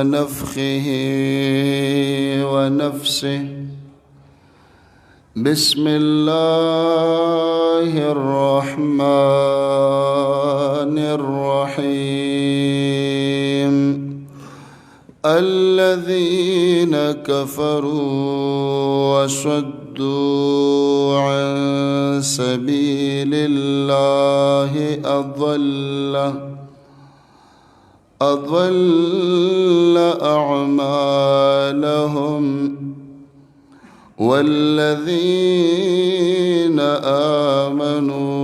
ونفخه ونفسه. بسم الله الرحمن الرحيم. الذين كفروا وصدوا عن سبيل الله أضل أعمالهم. والذين آمنوا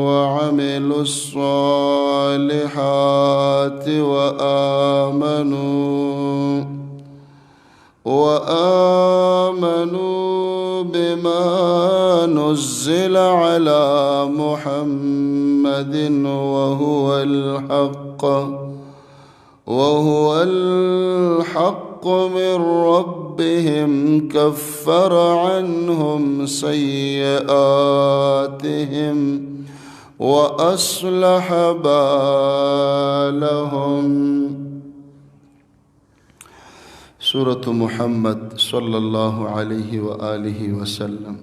وعملوا الصالحات وآمنوا بما نزل على محمد وهو الحق من ربهم كفر عنهم سيئاتهم وأصلح بالهم. سورة محمد صلى الله عليه وآله وسلم.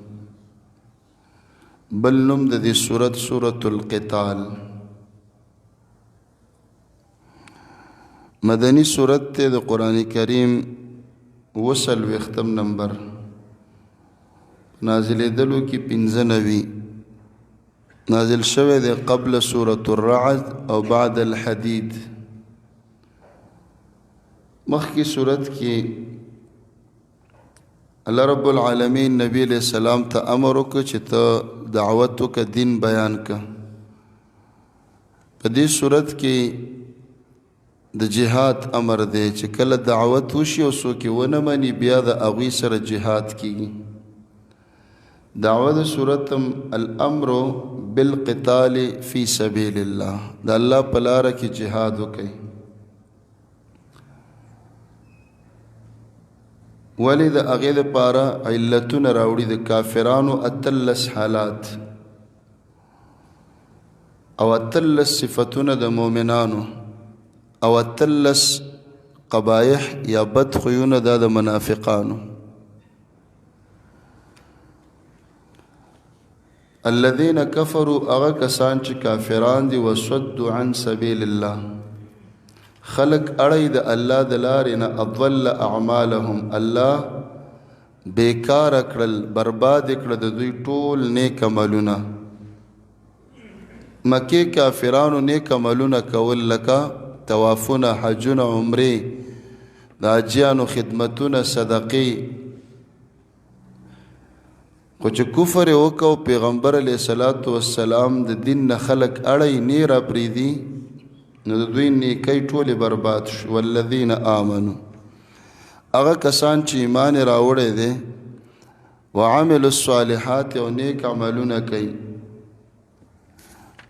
بل نم دي سورة القتال. مدنی سورت تے د قرآن کریم وصل وختم نمبر نازل دلو کی 95 نازل شوه دے قبل سورة الرعد او بعد الحدید. مخ کی سورت کی اللہ رب العالمین نبی علیہ السلام تا امرو که چه تا دعوتو که دین بیان که. پا دی سورت کی د جهاد امر دی چې کله دعوت وشي او څوک یې ونه مني بیا د هغوی سره جهاد کیږي. دعوه د صورت الامر بالقتال فی سبیل الله، د الله په لاره کې جهاد وکړئ. ولې د هغې دپاره علتونه راوړي د کافرانو 18 حالات او 18 صفتونه د مؤمنانو او 18 قبایح یا بد خویونه دا د منافقانو. الذين كفروا اغا کسان چې کافران دي وصدوا عن سبيل الله، خلق اړی د الله د لارې نه، اضل اعمالهم، الله بیکار کړل، برباد کړل د دوی ټول نیک عملونه. مکې کافرانو نیک عملونه کول لکه توافونه، حجونه، عمرې، د حاجیانو خدمتونه، صدقې. خو چې کفر یې وکړ پیغمبر علیه الصلاة والسلام د دین نه خلک اړی نه را پرېږدي، نو د دوی نیکۍ ټولې برباد شو. والذین آمنو، هغه کسان چې ایمان یې راوړی دی، وعملوا الصالحات او نیک عملونه کوي،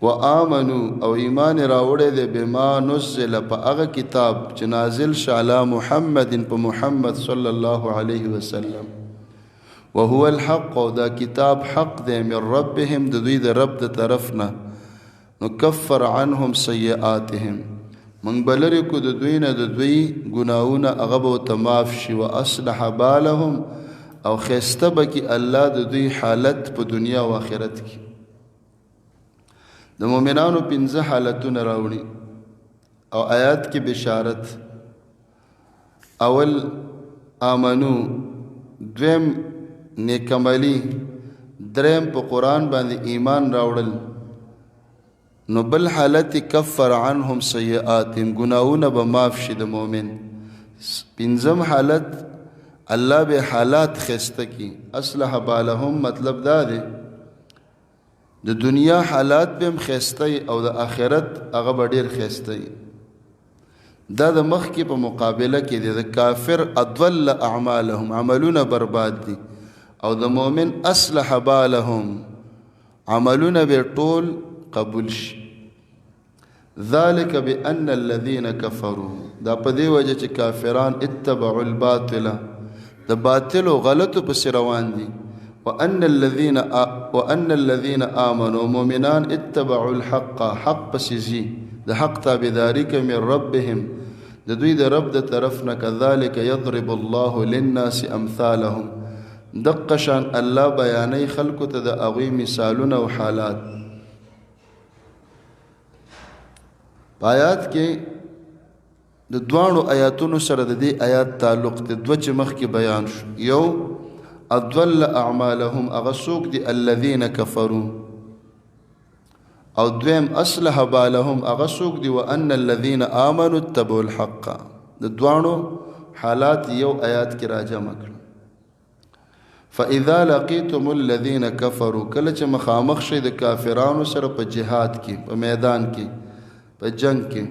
وآمنو او ایمان راوړی دی بما نزل په هغه کتاب چې نازل شه علی محمد په محمد صلی الله علیه وسلم، وهو الحق او دا کتاب حق دی، من ربهم د دوی د رب د طرف نه، نکفر عنهم سیئاتهم، منږ به لرې کړو د دوی نه د دوی ګناهونه، هغه به ورته معاف شي. واصلح بالهم او ښایسته به کړي الله د دوی حالت په دنیا او آخرت کې. د مؤمنانو 15 حالتونه راوړي او آیات کې بشارت. اول آمنو، دویم نیکعملي، دریم په قرآن باندې ایمان راوړل، نو بل حالت کفر عنهم سیئاتهم، گناهونه به معاف شي د مؤمن. 5م حالت الله به حالات خسته کی، اصلح بالهم، مطلب دا دی د دنیا حالات به هم خسته او د آخرت هغه به ډېر خسته. دا د مخکې په مقابله کې دی، د کافر اضل اعمالهم، عملونه برباد دي، او د مؤمن اصلح بالهم، عملونه به ټول قبول شي. ذلك بأن الذين كفروا، دا په دې وجه چې کافران اتبعوا الباطل، د باطل او غلطو پسې روان دي. وأن الذين آمنوا، مؤمنان اتبعوا الحق، حق پسې ځي، د حق تابعداري کوي، من ربهم، د دوی د رب د طرف نه کذالک یضرب الله للناس امثالهم دقه شان الله بیانې خلکو ته د هغوی مثالونه او حالات. آیات کې د دوانو آیاتونو سره د دې آیات تعلق د دوه چې مخکې بیان شو. یو اضل اعمالهم هغه څوک دي الذین کفروا، او دویم اصلح بالهم هغه څوک دي وان الذین آمنوا اتبعوا الحق. د دوانو حالات یو آیات کې راجمع کړ. فاذا لقيتم الذين كفروا کله چې مخامخ شي د کافرانو سره په جهاد کې، په میدان کې، په جنگ کې،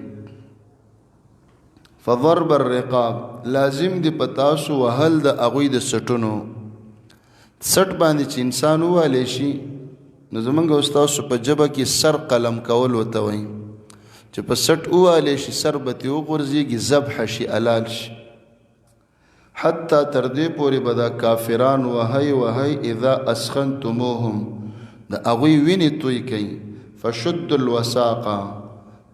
فضرب الرقاب لازم دی پتاسو وهل د اغوی د سټونو. سټ باندې چې انسان والی شي نو زمونږ استاسو په جبه کې سر قلم کول وته وایي چې په سټ والی شي سر به ترې وغورځېږي ذبح شي حلال شي. حتی تر دې پورې به دا کافران وهی وهی اذا اسخنتموهم د اغوی وینې توی کوي فشد الوساقه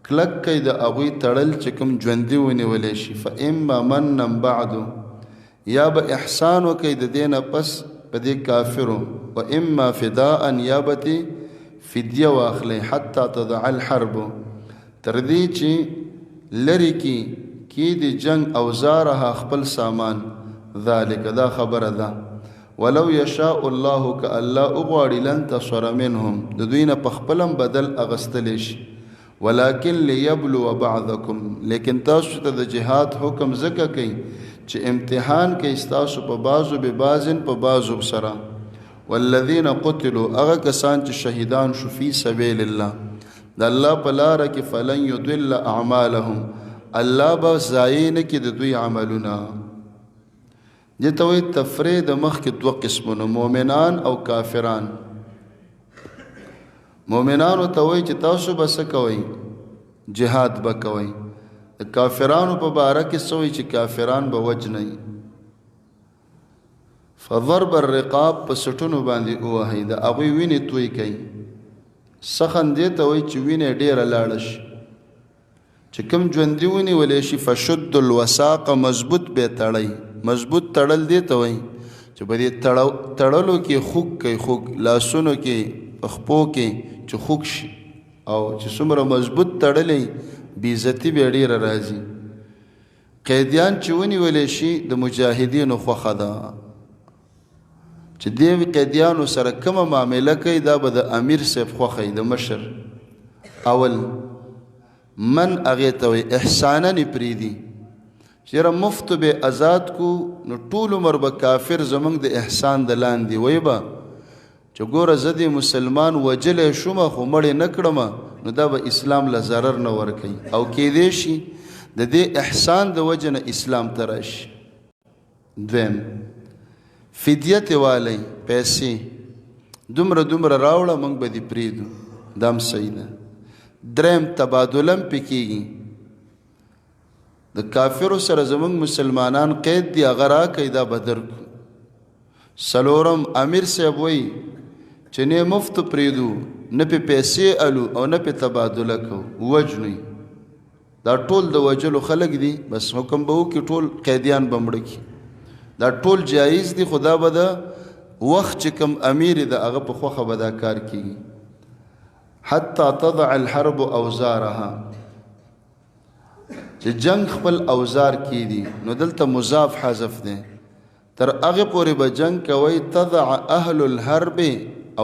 کلک کوي د هغوی تړل چې کوم ژوندي ونیولی شي. فاما منا بعد یا به احسان وکوي د دې نه پس په دې کافرو، واما فداء یا به تې فدیه واخلی حتی تضع الحرب تر دې چې لرې کی د جنگ اوزارها خپل سامان. ذلک دا خبره ده ولو یشاء الله که الله وغواړي لانتصر منهم د دوی نه په خپلم بدل اغستلی شي. ولكن ليبلو بعضكم لیکن تاسو ته د جهاد حکم ځکه کوي چې امتحان کوي تاسو په بعضو به بعضن په بعضو سره. والذین قتلوا هغه کسان چې شهیدان شو فی سبیل الله د الله په لاره کې فلن یضل اعمالهم الله به ضایع نه کړي د دوی عملونه. دې ته وایي تفریق د مخکې دوه قسمونه مؤمنان او کافران. مومنانو ته وایي چې تاسو به څه کوئ جهاد به کوئ. د کافرانو په باره کې څه وایي چې کافران به وجنئ. فضرب الرقاب په سټونو باندې ووهئ د هغوی وینې توی کوي. سخن دې ته وایي چې وینې ډېره لاړه شي چې کوم ژوندي ونیولی شي فشد الوساقه مضبوط به تړئ. مضبوط تړل دې ته وایي چې په دې تړلو کې خوږ کوي خوږ لاسونو کې خپو کې چې خوږ شي او چې څومره مضبوط تړلی بې عزتي به ډېره راځي. قیدیان چې ونیولی شي د مجاهدینو خوښه ده چې دې قیدیانو سره کومه معامله کوي دا به د امیر صاحب خوښه د مشر. اول من هغې ته وایي احسانا یې پرېږدي چې یاره مفت به آزاد کو نو ټول عمر به کافر زموږ د احسان د لاندې وایي به چې ګوره زه دې مسلمان وجلی شومه خو مړې نه کړمه نو دا به اسلام له ضرر نه ورکوي او کیدی شي د دې احسان د وجه نه اسلام ته راشي. دویم فدیه تې والی پیسې دومره دومره راوړه موږ به دې پرېږدو دا هم صحیح ده. دریم تبادله هم پې کېږي د کافرو سره زموږ مسلمانان قید دي هغه راکوي دا به درکو. څلورم امیر صاحب وایي چې نه مفت پرېږدو نه پې پیسې الو او نه پې تبادله کوو وجنوي. دا ټول د وجلو خلک دي بس حکم به وکړي ټول قیدیان به مړه کړي. دا ټول جایز دي خو دا به د وخت چې کوم امیر د هغه په خوښه به دا کار کېږي. حتی تضع الحرب اوزارها چې جنگ خپل اوزار کېږي نو دلته مضاف حذف دی تر هغه پورې به جنگ کوي. تضع اهل الحرب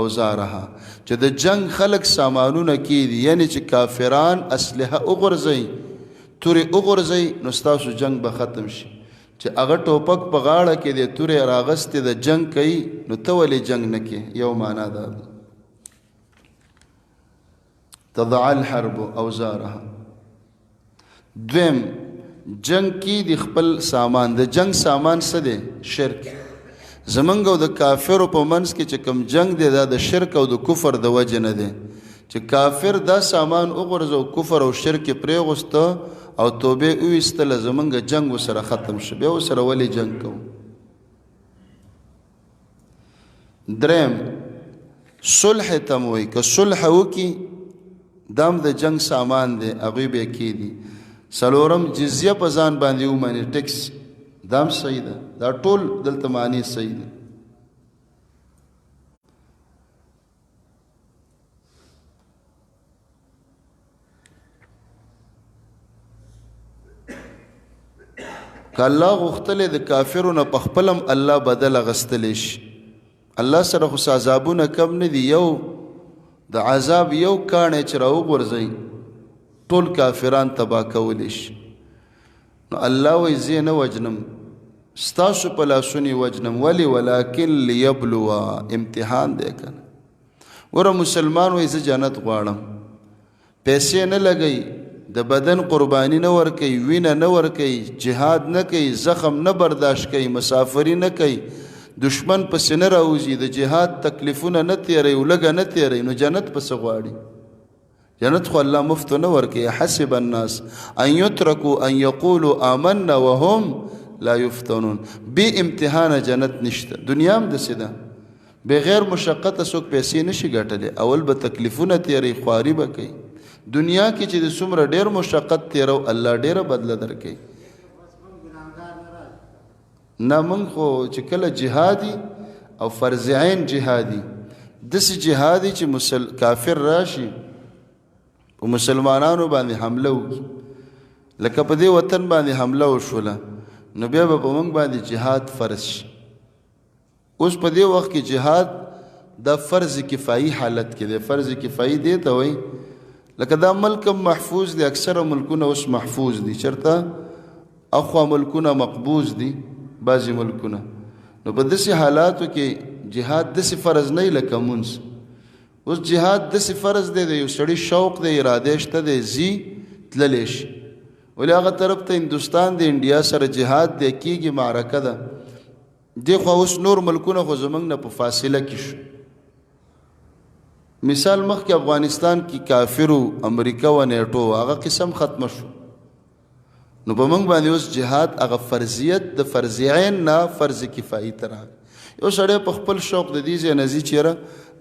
اوزارها چې د جنگ خلق سامانونه کېږي یعنی چې کافران اسلحه وغورځوي تورې وغورځوي نو ستاسو جنگ به ختم شي. چې هغه ټوپک په غاړه کې د تورې راغستې د جنگ کوي نو ته ولې جنگ نه کوې یو معنا ده. تضع الحرب اوزارها. دویم جنگ کی دی خپل سامان د جنگ سامان څه دی شرک. زمونږ او د کافرو په منځ کې چې کوم جنگ دی دا د شرک او د کفر د وجې نه دی چې کافر دا سامان وغورځو کفر او شرک یې پرېغوسته او توبې وویستله زمونږ جنگ ورسره ختم شو بیا ورسره ولې جنگ کوو. دریم صلح ته م وایي که صلح وکړي دا هم د جنگ سامان دی هغوی به یې کېدي. سلورم جزیه په ځان باندې ومني ټیکس دام صحیح ده دا ټول دلته معنی صحیح ده که الله غوښتلی د کافرو نه په خپلم الله بدل اخیستلی شي الله سره خو عذابونه کم نه دي یو د عذاب یو کاڼی چې راوغورځئ ټول کافران تباه کولی شي نو الله وایي زه یې نه وجنم ستاسو په لاسونو یې وجنم ولې ولکن لیبلوا امتحان دی که نه ګوره مسلمان وایي زه جنت غواړم پیسې نه لګوي د بدن قربانی نه ورکوي وینه نه ورکوي جهاد نه کوي زخم نه برداشت کوي مسافري نه کوي دشمن پسې نه راوځي د جهاد تکلیفونه نه تیروي لږه نه تیروي نو جنت پسې غواړي جنت خو الله مفت نه ورکوي حسب الناس ان یترکوا ان یقولوا آمنا وهم لا یفتنون بی امتحان جنت نشته دنیا هم داسې ده بغیر مشقته څوک پیسې نشي ګټلی اول به تکلیفونه تیروي خواري به کوي دنیا کې چې د څومره ډېر مشقت تیرو الله ډېره بدله درکوي نه موږ خو چې کله جهادي او فرض عین جهادي داسې جهادي چې کافر راشي په مسلمانانو باندې حمله وکړي لکه په دې وطن باندې حمله وشوله نو بیا به په موږ باندې جهاد فرض شي اوس په دې وخت کې جهاد دا فرض کفایي حالت کې دی فرض کفایي دی ته وایي لکه دا ملک محفوظ دی اکثره ملکونه اوس محفوظ دي چېرته اخوا ملکونه مقبوض دي بعضې ملکونه نو په داسې حالاتو کې جهاد داسې فرض نه وي لکه مونځ اوس جهاد داسې فرض دی د یو سړي شوق دی اراده شته دی ځي تللی شي ولې هغه طرف ته هندوستان د انډیا سره جهاد دی کېږي معرکه ده دې خوا اوس نور ملکونه خو زموږ نه په فاصله کې شو مثال مخکې افغانستان کې کافرو امریکا و نیټو هغه قسم ختمه شو نو په موږ باندې اوس جهاد هغه فرضیت د فرض عین نه فرض کفایي ته راغی یو سړی په خپل شوق د دې ځای نه ځي چېره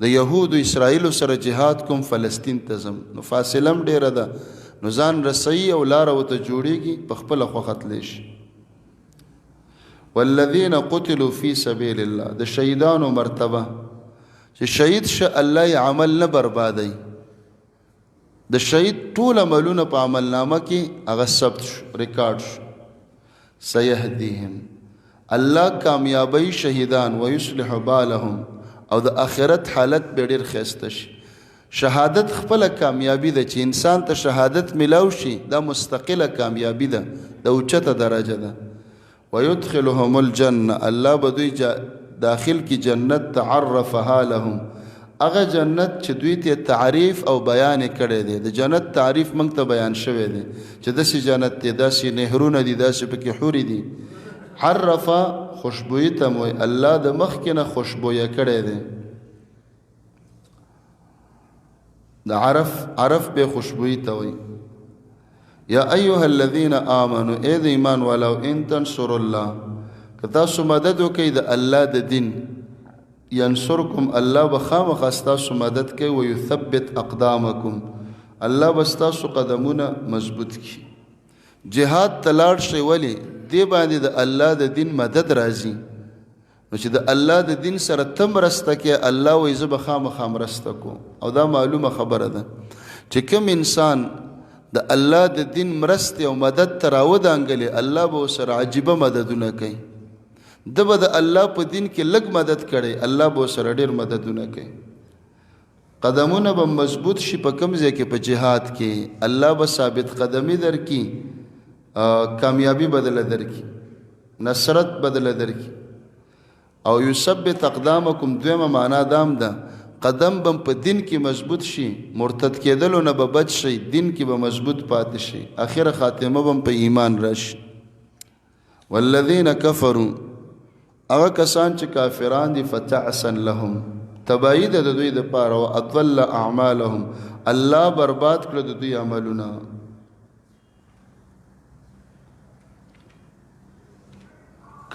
د یهودو اسرائیلو سره جهاد کوم فلسطین ته ځم نو فاصله هم ډېره ده نو ځان رسوي او لاره ورته جوړېږي په خپله خوښه تلی شي والذین قتلوا فی سبیل الله د شهیدانو مرتبه چې شهید شه الله یې عمل نه بربادوي د شهید ټول عملونه په عملنامه کې هغه ثبت شو ریکارډ شو سیهدیهم الله کامیابی شهیدان ویصلح بالهم او د آخرت حالت به ډېر ښایسته شي شهادت خپله کامیابي ده چې انسان ته شهادت میلاو شي دا مستقله کامیابي ده د اوچته درجه ده ويدخلهم الجنه الله به دوی داخل کی جنت تعرفها لهم هغه جنت چې دوی ته تعریف او بیان کړی دی د جنت تعریف موږ ته بیان شوی دی چې داسې جنت دی داسې نهرونه دي داسې پکې حورې دي عرفه خوشبویي ته موي الله د مخکې نه خوشبویه کړی دی د عرف به خوشبویي ته وایي یا ایها الذین آمنوا اے د ایمان والو ان تنصروا الله که تاسو مدد وکئ د الله د دین ینصرکم الله به خامخا ستاسو مدد کوي ویثبت اقدامکم الله به ستاسو قدمونه مضبوط کړي جهاد ته لاړ شئ ولې دې باندې د الله د دین مدد راځي نو چې د الله د دین سره ته مرسته کوې الله وایي زه به خامخا مرسته کوم او دا معلومه خبره ده چې کوم انسان د الله د دین مرستې او مدد ته راودانګلې الله به ورسره عجیبه مددونه کوي د به د الله په دین کې لږ مدد کړي الله به ورسره ډېر مددونه کوي قدمونه به مضبوط شي په کوم ځای کې په جهاد کې الله به ثابت قدمي درکړي کامیابی بدله درکړي نصرت بدله درکړي او یثبت اقدامکم دویمه معنا دام ده قدم بم په دین کې مضبوط شي مرتد کېدلو نه به بچ شي دین کې به مضبوط پاتې شي اخره خاتمه بم په ایمان راشي والذین کفروا هغه کسان چې کافران دي فتعسا لهم تباهي ده د دوی دپاره او اضل اعمالهم الله برباد کړه د دوی عملونه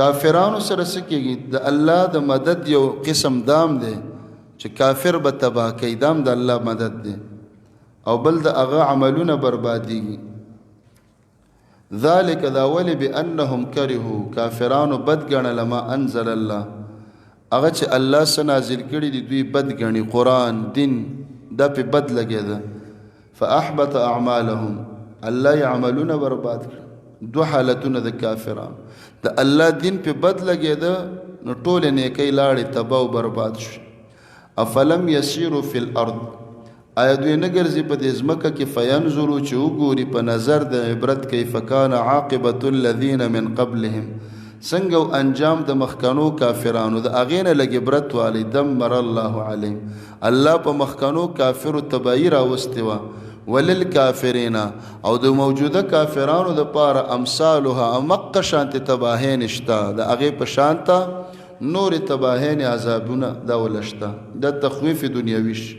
کافرانو سره څه کېږي د الله د مدد یو قسم دام دی چې کافر به تباه کوي دام د الله مدد دی او بل د هغه عملونه بربادیږي ذالک دا ولی بانهم کرهو کافرانو بد ګڼل ما انزل الله هغه چې الله څه نازل کړي دي دوی بد ګڼي قرآن دین دا په بد لګېده فاحبط اعمالهم الله یې عملونه برباد کړ دو حالتونه د کافرانو د الله دین په بد لګېده نو ټولې نیکۍ لاړې تباه او برباد شو افلم یسیروا فی الارض آیا دوی نه ګرځي په دې ځمکه کې فینظروا چې وګوري په نظر د عبرت کیف کان عاقبة الذین من قبلهم څنګه او انجام د مخکنو کافرانو د هغې نه لږ عبرت والی دمر الله علیهم الله په مخکنو کافرو تباهي راوستې وه وللکافرین او د موجوده کافرانو دپاره امثالها امقه شانتې تباهۍ نشته د هغې په شانته نورې تباهۍ عذابونه دا وله شته دا تخویف دنیوي شي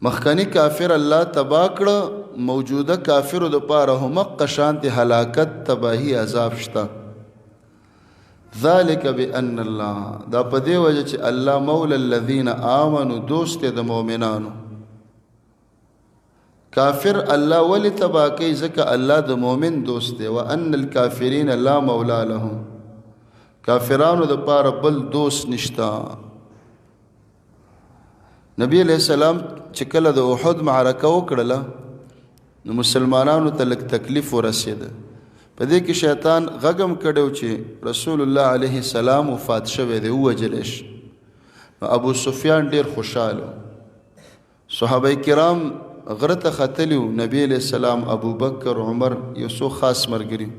مخکنی کافر الله تباه کړه موجوده کافرو دپاره همقه شانتې هلاکت تباهي عذاب شته ذالک بان الله دا په دې وجه چې الله مولا الذین آمنوا دوست د مؤمنانو کافر الله ولی تباه کوي ځکه الله د مؤمن دوست دی وان الکافرین لا مولا لهم کافرانو دپاره بل دوست نشته نبی علیہ السلام چې کله د احد معرکه وکړله نو مسلمانانو ته لږ تکلیف ورسېده په دې کې شیطان غږم کړی چې رسول الله علیه السلام وفات شوی دی ووژلی شي نو ابو سفیان ډېر خوشحاله صحابه کرام غره ته ختلي وو نبی علیه السلام ابوبکر عمر یو څو خاص ملګري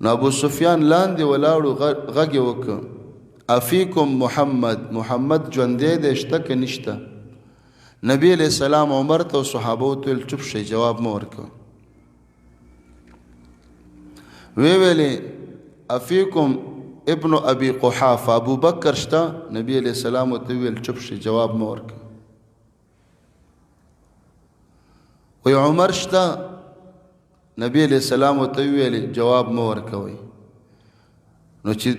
نو ابو سفیان لاندې ولاړو غږ یې وکړ افیکم محمد ژوندی دی شته که نشته نبی علیہ السلام عمر ته او صحابو ته ویل چوپ شئ جواب مه ورکوه ویلې افیکم ابن ابي قحافه ابو بکر شته نبی علیہ السلام ته ویل چوپ شئ جواب مه ورکوه وی عمر شته نبی علیہ السلام ته ویل جواب مه ورکوئ نو چې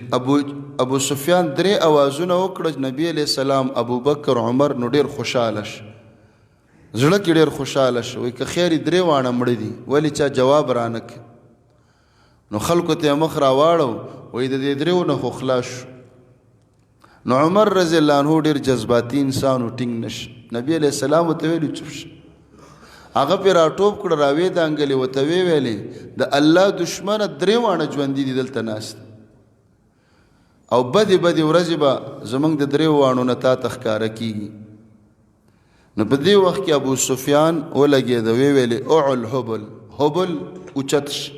ابو سفیان درې اوازونه وکړه نبی علیہ السلام ابو بکر عمر نو ډېر خوشحاله شو زړه کې ډېر خوشحاله شو وایي که خیر یې درې واړه مړه دي ولې چا جواب رانه کړ نو خلکو ته یې مخ راواړو وایي د دې درېو نه خو خلاص شو نو عمر رضی الله عنه ډېر جذباتي انسان و ټینګ نشي نبی علیہ السلام ورته ویلي چوپ شه هغه پې راټوپ کړه راویې دانګلې ورته ویلې د الله دشمنه درې واړه ژوندي دي دلته ناست او بدی ورځې به زمونږ د درې واڼو نه تا ته ښکاره کېږي نو په دې وخت کې ابو سفیان ولګېده ویلې اعل هبل اوچت شه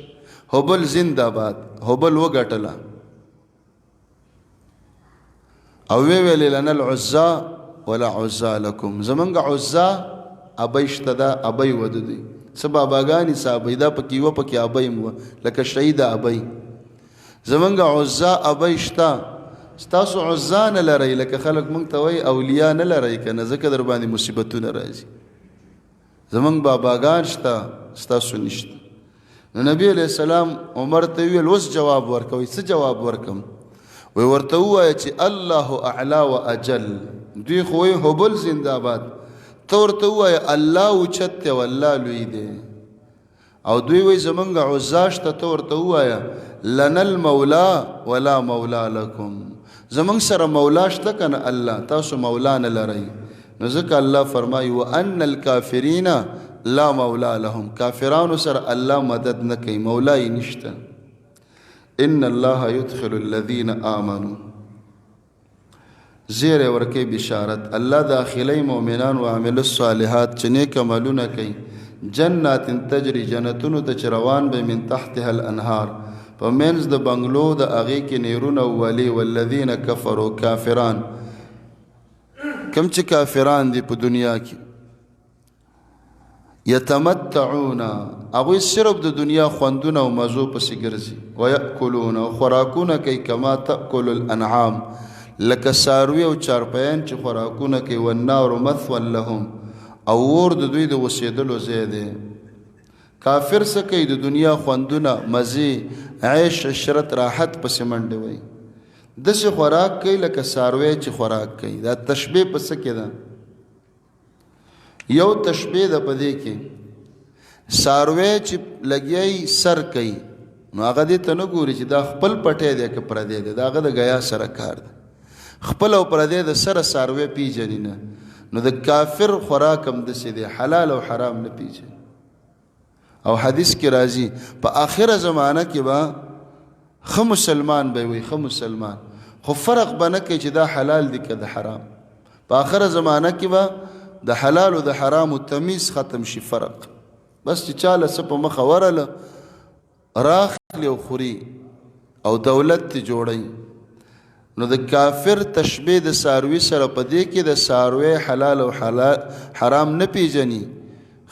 هبل زنده‌باد هبل وګټله او ویلې لنا العزا ولا عزا لکم زمونږ عزا ابی شته ده ابی وده دی څه باباګانې څه ابی دا پکې یوه پکې ابی م وه لکه شهیده ابی زمونږ عزا ابی شته ستاسو عزا نه لرئ لکه خلک مونږ ته وایي اولیا نه لرئ که نه ځکه در باندې مصیبتونه راځي زمونږ باباګان شته ستاسو نشته نو نبی علیہ السلام عمر ته ویل اوس جواب ورکوئ څه جواب ورکم وی ورته ووایه چې الله اعلا و اجل دوی خو وایي هبل زنده‌باد ته ورته ووایه الله اوچت دی او الله لوی دی او دوی وایي زمونږ عزا شته ته ورته ووایه لنا المولا ولا مولا لکم زمونږ سره مولا شته که نه الله تاسو مولا نه لرئ نو ځکه الله فرمایي وان الکافرین لا مولا لهم کافرانو سره الله مدد نه کوي مولا یې نشته ان الله يدخل الذين آمنوا زیر ورکی بشارت الله داخلی مؤمنان و عمل الصالحات چې نیک عملونه کوي جنات تجری جنتونو ته چې روان به من تحتها الانهار په منځ د بنګلو د هغې کې نیرونه وولي والذین کفروا کافران کم چې کافران دي په دنیا کې یتمتعون هغوی صرف د دنیا خوندونه او مزو پسې ګرځي ویأکلون او خوراکونه کوي کما تأکل الانعام لکه څاروي او چارپیان چې خوراکونه کوي والنار مثوی لهم او اور د دوی د اوسېدلو ځای دی کافر څه کوي د دنیا خوندونه مزې عیش عشرت راحت پسې منډې وایي داسې خوراک کوي لکه څاروی چې خوراک کوي دا تشبیه په څه کې ده یو تشبیه ده په دې کې ساروی چې لګیای سر کوي نو هغه دې ته نه ګوري چې دا خپل پټی دی که پردی دی، دا هغه د ګیا سره کار دی. خپل او پردی د سره ساروی پیژني نه. نو د کافر خوراک هم داسې دی، حلال او حرام نه پیژني. او حدیث کې راځي په آخره زمانه کې به ښه مسلمان به وي، ښه مسلمان، خو فرق به نه کوي چې دا حلال دی که د حرام. په آخره زمانه کې به د حلال او د حرام تمیز ختم شي، فرق بس چې چاله څه په مخه ورله راخلی او خوري او دولت ته جوړی. نو د کافر تشبیه د ساروی سره په دې کې د ساروی حلال او حرام نه پیژني،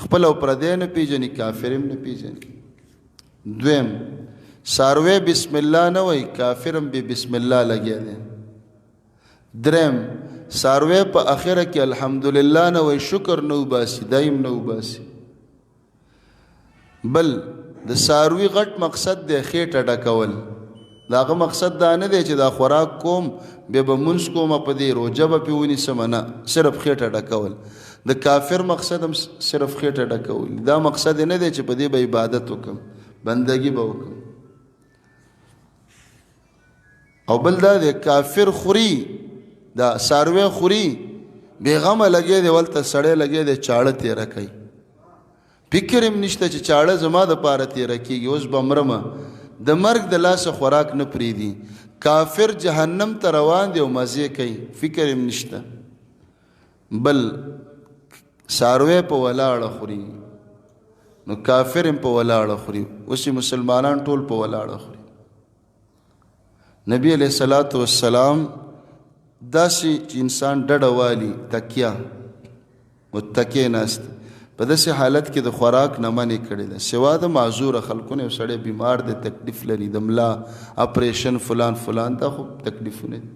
خپل او پردی نه پیژني، کافر هم نه پیژني. دویم ساروی بسم الله نه وای، کافر هم به بسم الله لګیا دی. دریم ساروی په اخره کې الحمدلله نه وای، شکر نه وباسي، دایم نه وباسي. بل د ساروی غټ مقصد دی خېټه ډکول. د هغه مقصد دا نه دی چې دا خوراک کوم بیا به مونځ کومه په دې روژه به پې ونیسمه، نه، صرف خېټه ډکول. د کافر مقصد هم صرف خېټه ډکول. دا مقصد نه دی چې په دې به عبادت وکړم، بندگی به وکړم. او بل دا دی کافر خوري، دا ساروی خوري، بېغمه لګی دی، ولته سړی لګی دی چاړه تېره کوي، فکر هم نشته چې چاړه زما د پاره تېره کېږي، اوس به مرمه. د مرګ د لاسه خوراک نه پرېږدي. کافر جهنم ته روان دی او مزې کوي، فکر هم نشته. بل ساروی په ولاړه خوري، نو کافر هم په ولاړه خوري. اوس مسلمانان ټول په ولاړه خوري. نبی علیہ الصلوۃ والسلام داسې چې انسان ډډه والی تکیه متکئ ناست په داسې حالت کې د خوراک نه منې کړې ده، سوا د معذوره خلکو نه. یو سړی بیمار دی، تکلیف لري، د ملا اپریشن فلان فلان، دا خو تکلیفونه دي.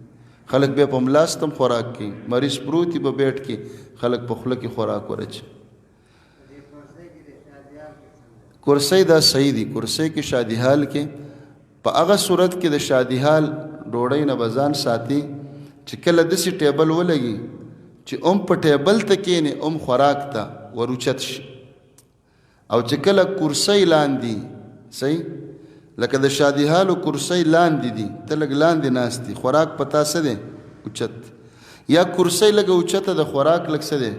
خلک بیا په ملاستم خوراک کوي، مریض پروت په بیټ کې خلک په خوله کې خوراک ورچي. کرسی دا صحیح دی، کرسی کې شادي حال کې په هغه صورت کې د شادي حال ډوډۍ نه بزان ساتي چې کله داسې ټیبل ولګي چې په ټیبل ته کېنې خوراک ته وروچت شي. او چې کله کرسی لاندې، صحیح لکه د شادي حالو کرسی لاندې دي، ته لږ لاندې ناست دي، خوراک په تا څه دی اوچت، یا کرسی لږ اوچته د خوراک لږ څه دی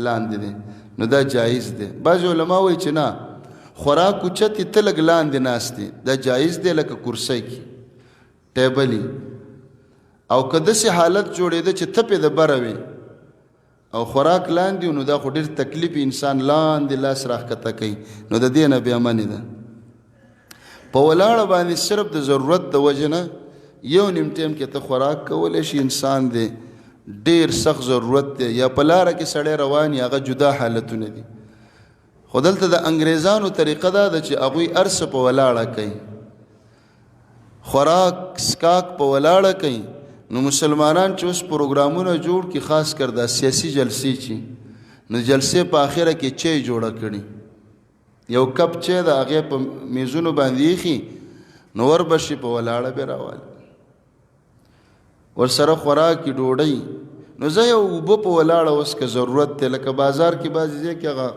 لاندې دی، نو دا جایز دی. بعض علما وایي چې نه، خوراک اوچت ته لږ لاندې ناست دی، دا جایز دی لکه کرسی کې ټیبلي. او که داسې حالت جوړېده چې ته پې د بره وي او خوراک لاندې، نو دا خو ډېر تکلیف انسان لاندې لاس راښکته کوي، نو د دې نه بیا منې ده. په ولاړه باندې صرف د ضرورت د وجې نه یو نیم ټیم کې ته خوراک کولی شي. انسان دی ډېر سخت ضرورت دی، یا په لاره کې سړی روان یا هغه جدا حالتونه دي. خو دلته د انګریزانو طریقه دا ده چې هغوی هر څه په ولاړه کوي، خوراک سکاک په ولاړه کوي. نو مسلمانان چې اوس پروګرامونه جوړ کړي، خاص کر دا سیاسي جلسې چې، نو جلسې په آخره کې چای جوړه کړي، یو کپ چای د هغې په میزونو باندې ایښي، نو وربشي په ولاړه به راوالي، ورسره خوراکي ډوډۍ. نو زه یو اوبه په ولاړه اوس که ضرورت دی، لکه بازار کې بعضې ځای کې هغه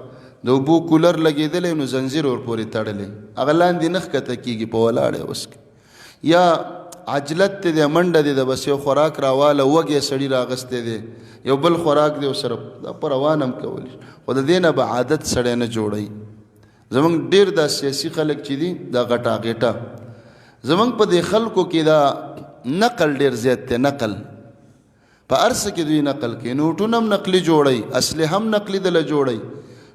د اوبو کولر لګېدلی، نو زنځیر ورپورې تړلی، هغه لاندې نه ښکته کېږي، په ولاړه اوس کې. یا عجلت ته دی، منډه دی، د بس یو خوراک راواله، وږی سړي راغستی دی، یو بل خوراک دی ورسره په روان هم کولی، خو د دې نه به عادت سړی نه جوړوي. زمونږ ډېر دا سیاسي خلک چې دي دا غټا غټه، زمونږ په دې خلکو کې دا نقل ډېر زیات دی، نقل په هر څه کې دوی نقل کوي، نوټونه هم نقلي جوړوي، اسلحه هم نقلي دله جوړوي.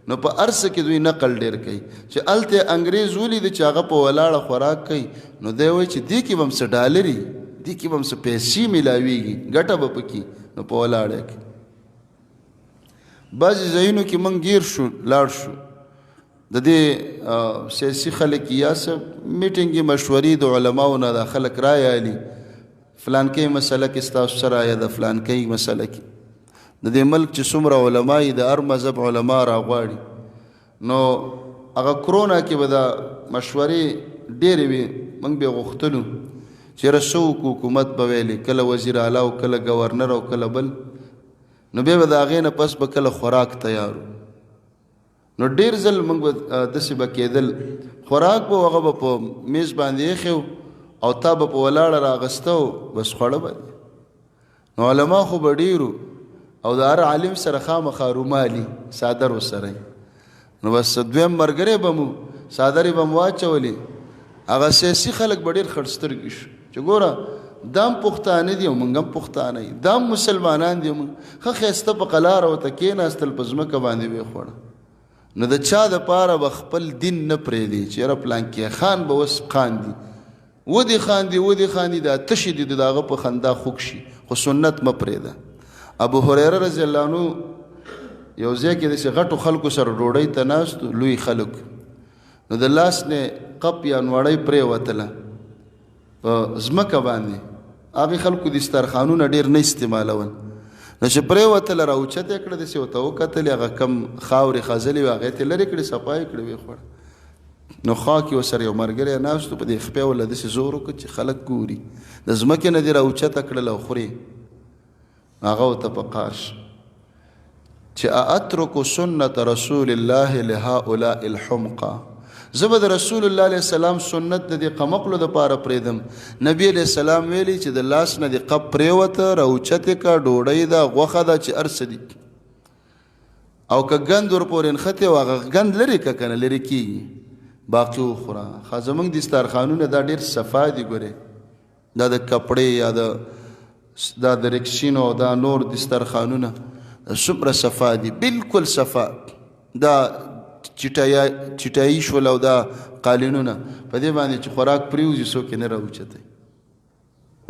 نو په هر څه کې دوی نقل ډېر کوي. چې هلته انګریز ولید چې هغه په ولاړه خوراک کوي، نو دی وایي چې دې کې به هم څه ډالري، دې کې به هم څه پیسې میلاویږي، ګټه به پکې، نو په ولاړه کې. بعضې ځایونو کې موږ ګیر شو، لاړ شو، د دې سیاسي خلک یا څه میټینګې مشورې د علماو نه دا خلک رایه الي، فلانکۍ مسله کې ستاسو څه رایه ده، فلانکۍ مسله کې. د دې ملک چې څومره علما یي، د هر مذهب علما راغواړي، نو هغه کرونا کې به دا مشورې ډېرې وي. موږ بیا غوښتلو چې یاره څه وکړو، حکومت به ویلې کله وزیر اعلی او کله ګورنر او کله بل، نو بیا به د هغې نه پس به کله خوراک تیار نو ډېر ځل موږ به داسې به کېدل خوراک به هغه به په میز باندې ایښی او تا به په ولاړه راغسته و بس خوړه به نو علما خو به ډېرو او د هر عالم سره خامخا رومالي څادر ورسره نو بس دویم ملګری به مو څادرې به مو واچولې هغه سیاسي خلک به ډېر خړ سترګي شو چې ګوره دام پښتانه دي او موږ هم پښتانه یو دام مسلمانان دي موږ ښه ښایسته په قلاره ورته کېناستل په ځمکه باندې به یې خوړه نو د چا دپاره به خپل دین نه پرېږدي چې یاره پلانکي خان به اوس خاندي ودې خاندي دا تشي دي د هغه په خندا خوږ شي خو سنت مه پرېږده ابو هریره رضی الله عنه یو ځای کې داسې غټو خلکو سره ډوډۍ ته ناست لوی خلک نو د لاس نه قپ یا نوړۍ پرېوتله په ځمکه باندې هغې خلکو دسترخوانونه ډېر نه استعمالول نو چې پرېوتله راوچته یې کړه داسې ورته وکتلې هغه کم خاورې خځلې وې هغې ته یې لرې کړې صفا یې کړې ویې خوړه نو خوا کې ورسره یو ملګری ناست و په دې خپې وله داسې زور وکړه چې خلک ګوري د ځمکې نه دې راوچته کړل او خورې هغه ورته په قاش چې اترک سنت رسول الله لهؤلاء الحمقى زه به د رسول الله علیه السلام سنت د دې قمقلو دپاره پرېږدم نبي علیه السلام ویلي چې د لاس نه دې قب پرېوته راوچتې که ډوډۍ ده غوښه ده چې هر څه دي او که ګند ورپورې نښتې او هغه ګند لرې که که نه لرې کېږي باقي وخوره ښه زموږ دسترخوانونه دا ډېر صفا دي ګورې دا د کپړې یا دا د رکشینو او دا نور دسترخوانونه څومره صفا دي بالکل صفا دا چټایي شول او دا قالینونه په دې باندې چې خوراک پرېوځي څوک یې نه راوچتی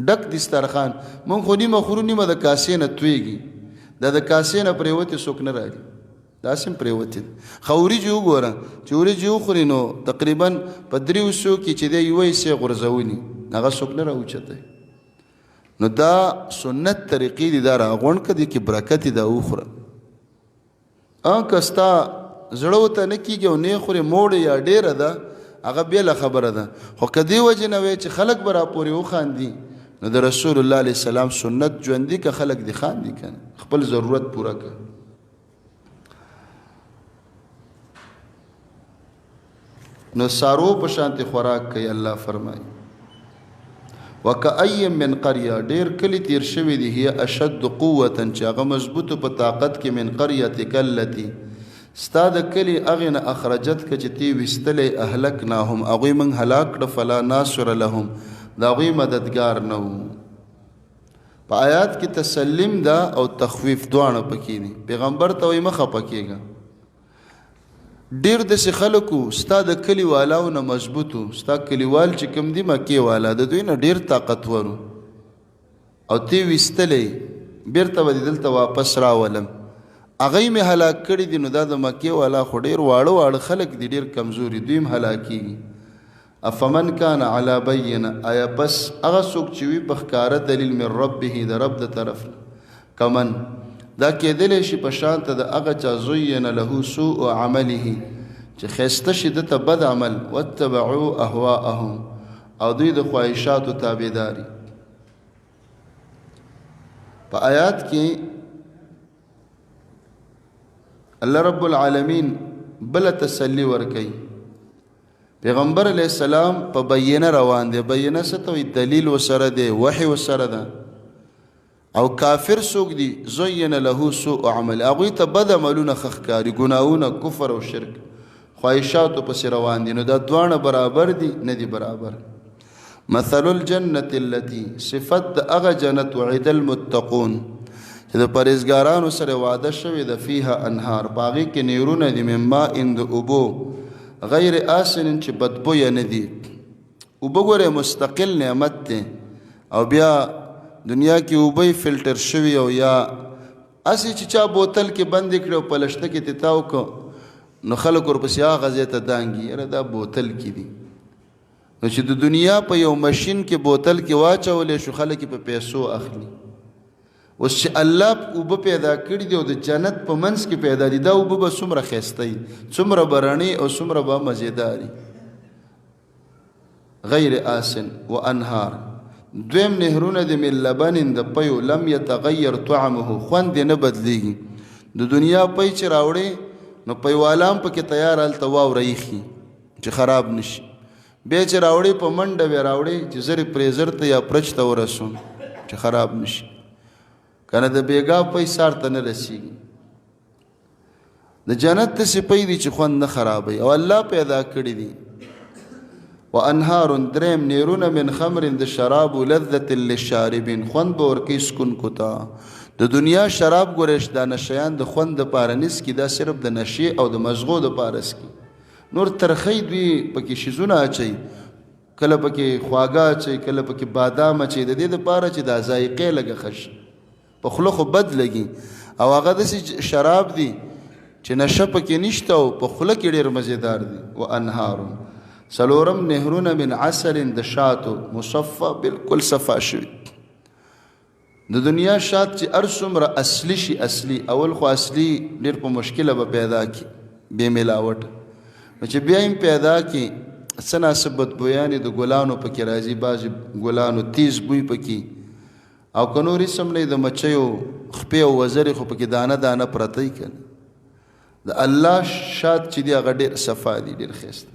ډک دسترخوان مونږ خو نیمه خورو نیمه د کاسې نه تویږي دا د کاسې نه پرېوتې څوک نه راځي داسې هم پرېوتې ښه وریجې وګوره چې وریجې وخوري نو تقریبا په 300 کې چې دی یوه حصې غورځوني هغه څوک نه راوچتی نو دا سنت طریقې دي دا راغونډ که دې کې برکت دا وخوره که ستا زړه ورته نه کېږي او نه خورې موړې یا ډېره ده هغه بېله خبره ده خو که دې وجې نه وی چې خلک به راپورې وخاندي نو د رسول الله علیه السلام سنت ژوندي که خلک دې خاندي که نه خپل ضرورت پوره که نو سارو په شانتې خوراک کوي الله فرمایي وکأی من قریه ډېر کلي تیر شوي دي هي اشد قوة چې هغه مضبوطو په طاقت کې من قریتک التي ستا د کلي هغې نه اخرجت که چې تی ویستلی اهلکناهم هغوی موږ هلاک کړه فلا ناصر لهم د هغوی مددګار نه و په آیات کې تسلیم ده او تخویف دواړه پکې دي پیغمبر ته وایي مه خفه کېږه ډېر داسې خلکو ستا د کلي والاو نه مضبوطو ستا کلیوال چې کوم دي مکې والا د دوی نه ډېر طاقتور او تی ویستلی بېرته به دې دلته واپس راولم هغوی مې هلاک کړي دي نو دا د مکې والا خو ډېر واړه خلک دي ډېر کمزوري دوی هم هلاکېږي افمن کان علی بینه آیا پس هغه څوک چې وي په ښکاره دلیل من ربه د رب د طرف کمن دا کېدلی شي په شانته د هغه چا زین له سوء عمله چې ښایسته شي دته بد عمل واتبعوا اهواءهم او دوی د خواهشاتو تابعداري په آیات کې الله رب العالمین بل تسلی ورکي پیغمبر علیہ السلام په بینه روان دی بینه څه ته وایي دلیل ورسره دی وحی ورسره ده او کافر څوک دي زین له سوء عمل هغوی ته بد عملونه ښه ښکاري ګناهونه کفر او شرک خواهشاتو پسې روان دي نو دا دواړه برابر دي نه دي برابر مثل الجنة التي صفت د هغه جنت وعد المتقون چې د پرهیزګارانو سره وعده شوې ده فیها انهار په هغې کې نیرونه دي من ماء د اوبو غیر آسن چې بدبویه نه دي اوبه ګورې مستقل نعمت دی او بیا دنیا کې اوبه فلټر شوي او یا اسې چې چا بوتل کې بندې کړي او په لشته کې تتاو کو نو خلک ورپسې هغه ځای ته دانګي یاره دا بوتل کې دي نو چې د دنیا په یو ماشین کې بوتل کې واچولی شو خلک په پیسو اخلي اوس چې الله اوبه پیدا کړي دي او د جنت په منځ کې پیدا دي دا اوبه به څومره ښایسته وي څومره به رڼې او څومره به مزېداري غیر آسن و انهار دویم نهرونه د من لبن د پیو لم یتغیر طعمه خوند نه بدلیږي د دنیا پی چې راوړې نو پیوالام پکې تیار هلته واوره ایښي چې خراب نشي. بیا چې راوړې په منډه بیا راوړې چې زر پرې زر ته یا پرچ ته ورسون چې خراب نشي. که نه د بیګا پی سار ته نه رسېږي. د جنت داسې پی دي چې خوند نه خرابوي او الله پیدا کړي دي. وانهار دریم نیرونه من خمر د شراب لذت للشاربین خوند به ورکوي سکونکو ته. د دنیا شراب ګورېش دا نشیان د خوند دپاره نسکي دا صرف د نشې او د مزغو دپاره سکي. نور ترخی دوی پکې شیزونه اچوي کله پکې خواږه اچوي کله پکې بادام اچوي د دې دپاره چې دا ذایقې لږه ښه شي. په خوله خو بد لګي او هغه داسې شراب دي چې نشه پکې نشته او په خوله کې ډېر مزیدار دي. وانهار څلورم نهرونه من عسل د شاتو مصفا بالکل صفا شوي. د دنیا شات چې هر څومره اصلي شي اصلي اول خو اصلي ډېر په مشکله به پیدا کړي بې ملاوټه نو چې بیا هم پیدا کړي څه ناڅه بدبویانې د ګلانو پکې راځي بعضې ګلانو تیز بوی پکې او که نور اسم نه د مچیو خپې او وزرې خو پکې دانه دانه پرته یي که نه. د الله شات چې دي هغه ډېر صفا دي ډېر ښایسته.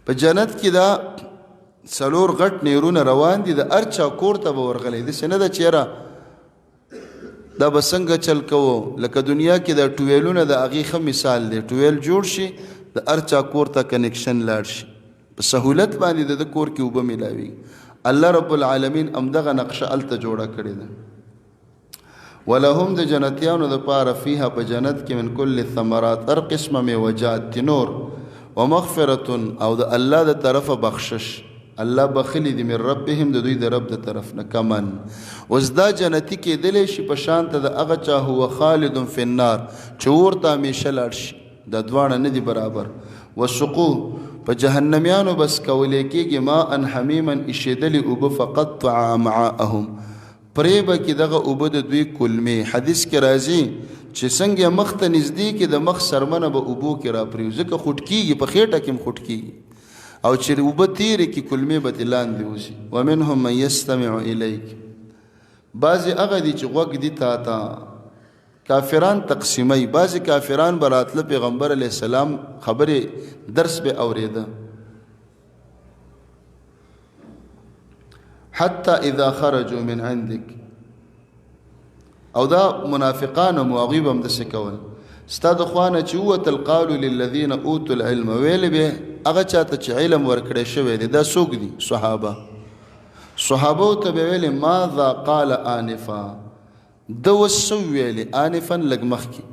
په جنت کې دا څلور غټ نیرونه روان دي د هر چا کور ته به ورغلی داسې نه ده چې یاره دا به څنګه چل کوو لکه دنیا کې دا ټویلونه د هغې ښه مثال دی. ټویل جوړ شي د هر چا کور ته کنیکشن لاړ شي په سهولت باندې د کور کې اوبه میلاوي. الله رب العالمین همدغه نقشه هلته جوړه کړې ده. ولهم د جنتیانو دپاره فیها په جنت کې من کل ثمرات هر قسمه میوجات دي نور ومغفرة او د الله د طرفه بخشش الله بخلی دی من ربهم د دوی د رب د طرف نه کمن. اوس دا جنتی کېدلی شي په شان ته د هغه چا هو خالد فی النار چې اور ته همیشه لاړ شي دا دواړه نه دي برابر. وسقو په جهنمیانو بس کولی کېږي ماء حمیما ایشېدلې اوبه فقطع امعاءهم پرې به کې دغه اوبه د دوی کلمې. حدیث کې راځي چې څنګه مخ ته نږدې کې د مخ سرمنه به اوبو کې راپرېږي ځکه خوټ کېږي په خېټه کې هم خوټ کېږي او چې اوبه تیرې کې کلمې به ترې لاندې وشي. ومنهم من یستمع الیک بعضې هغه دي چې غوږ دي تا ته کافران تقسیموي. بعضې کافران به راتله پیغمبر علیه السلام خبرې درس به اورېده حتی اذا خرجوا من عندك او دا منافقان او هغوی به هم داسې کول ستا د خوانه چې ووتل قالو للذین اوتوا العلم ویلې به هغه چاته چې علم ورکړی شوی دی دا څوک دي صحابه. صحابو ته به ویلې ماذا قال آنفا ده اوس څه وویلې آنفا لږ مخکې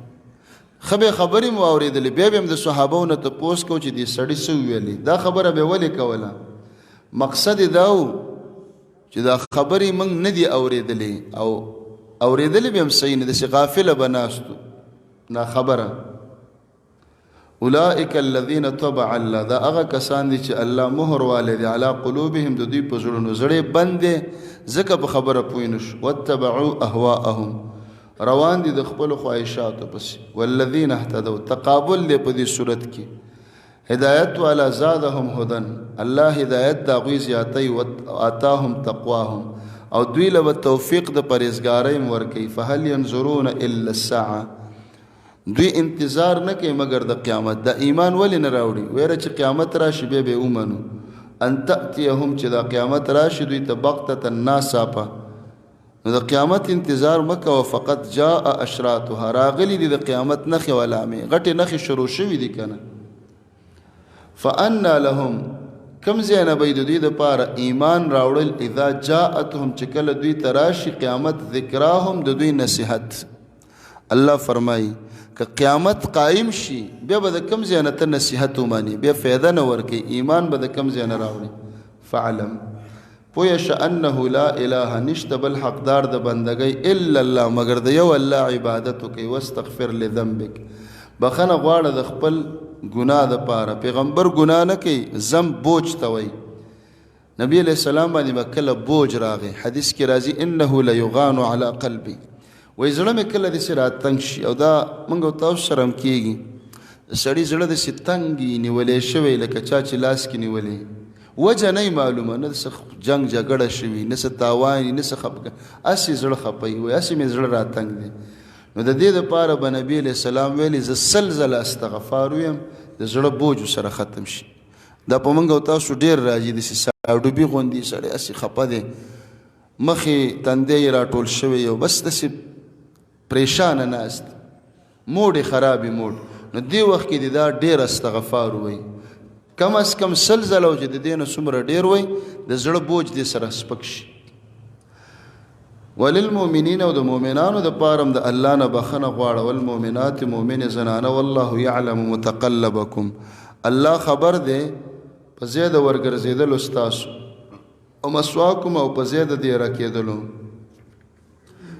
ښه به خبرې مو اورېدلې بیا به هم د صحابو نه تپوس کوو چې دې سړي څه وویلې دا خبره به ولې کوله. مقصد یې دا و چې دا خبرې موږ نه دي اورېدلې او اورېدلې به هم صحیح نه داسې غافله به ناستو ناخبره. اولئک الذین طبع الله دا هغه کسان دي چې الله مهر والی دی علی قلوبهم د دوی په زړونو زړې بند دی ځکه په خبره پوه نه شو. واتبعوا اهواءهم روان دي د خپلو خواهشاتو پسې. والذین اهتدوا تقابل دی په دې صورت کې هدایت والا زادهم هدن الله هدایت د هغوی زیاتی وآتاهم تقواهم او دوی له به توفیق د پرهیزګارۍ م ورکوي. فهل ینظرون الا الساعه دوی انتظار نه کوي مګر د قیامت. د ایمان ولې نه راوړي ویره چې قیامت راشي بیا به ومنو. ان تأتیهم چې دا قیامت راشي دوی ته بغتة ناڅاپه نو د قیامت انتظار مه کوه. فقط جاء اشراطها راغلي دي د قیامت نښې و علامې غټې نښې شروع شوي دي که نه. فانا لهم کم ځای نه به د دوی دپاره ایمان راوړل اذا جاءتهم چې کله دوی ته راشي قیامت ذکراهم د دوی نصیحت. الله فرمایي که قیامت قائم شي بیا به د کم ځای نه ته نصیحت وماني بیا فایده نه ورکوي ایمان به د کم ځای نه راوړي. فعلم پوه شه انه لا اله نشته بل حقدار د بندګۍ الا الله مگر د یو الله عبادت وکړي. واستغفر لذنبک بخنه غواړه د خپل ګناه دپاره. پیغمبر ګناه نه کوي ذنب بوج ته وایي. نبی علیہ السلام باندې به کله بوج راغی حدیث کې راځي انه لیغان علی قلبی وایي زړه مې کله داسې راتنګ شي او دا موږ او تاسو سره هم کېږي سړي زړه داسې تنګ وي نیولی شوی لکه چا چې لاس کې نیولې وجه نه معلومه نه څه جنګ جګړه شوي نه څه تاوان نه څه خفګان هسې زړه خفه وي وایي هسې مې زړه راتنګ دی. نو د دې دپاره به نبي علیه السلام ویلي زه سل ځله استغفار ویم د زړه بوج سره ختم شي. دا په موږ او تاسو ډېر راځي داسې ساډوبي غوندي سړی هسې خفه دی مخې تندی یې راټول شوی او بس داسې پریشانه ناست موډ یې خرابې موډ. نو دې وخت کې د دا ډېر استغفار ووایي کم از کم سل ځله او چې د دې نه څومره ډېر وایي د زړه بوج دې سره سپک شي. وللمؤمنین او د مؤمنانو دپاره هم د الله نه بخښنه غواړه والمؤمنات مؤمنې زنانه والله یعلم متقلبکم الله خبر دی په ځای د ورګرځېدلو ستاسو او مسواکم او په ځای د دې راکېدلو.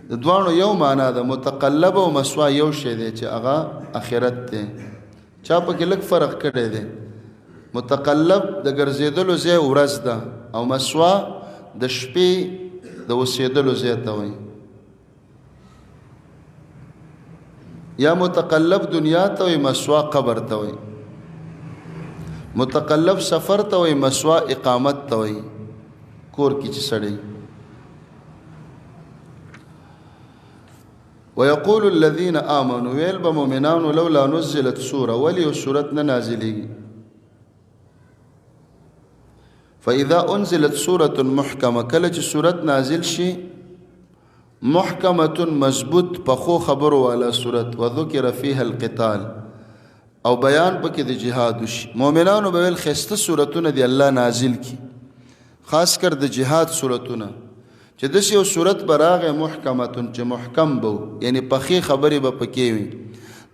د دواړو یو معنا ده متقلب او مسوا یو شی دی چې هغه آخرت دی. چا پکې لږ فرق کړی دی. متقلب د ګرځېدلو ځای ورځ ده او مسوا د شپې د اوسېدلو ځای ته وایي. یا متقلب دنیا ته وایي مسوا قبر ته وایي. متقلب سفر ته وایي مسوا اقامت ته وایي کور کې چې سړی. ويقول الذين آمنوا ويل بمؤمنان لولا نزلت سورة ولي سورة نازلي فإذا أنزلت سورة محكمة كلج سورة نازل شي محكمة مضبوط پخو خبر والا سورة وذكر فيها القتال او بیان پکې د جهاد شي. مؤمنانو به ویل خسته سورتونه دی الله نازل کی خاص کر د جهاد سورتونه چې داسې یو صورت به راغی محکمتون چې محکم به یعنی پخې خبرې به پکې وي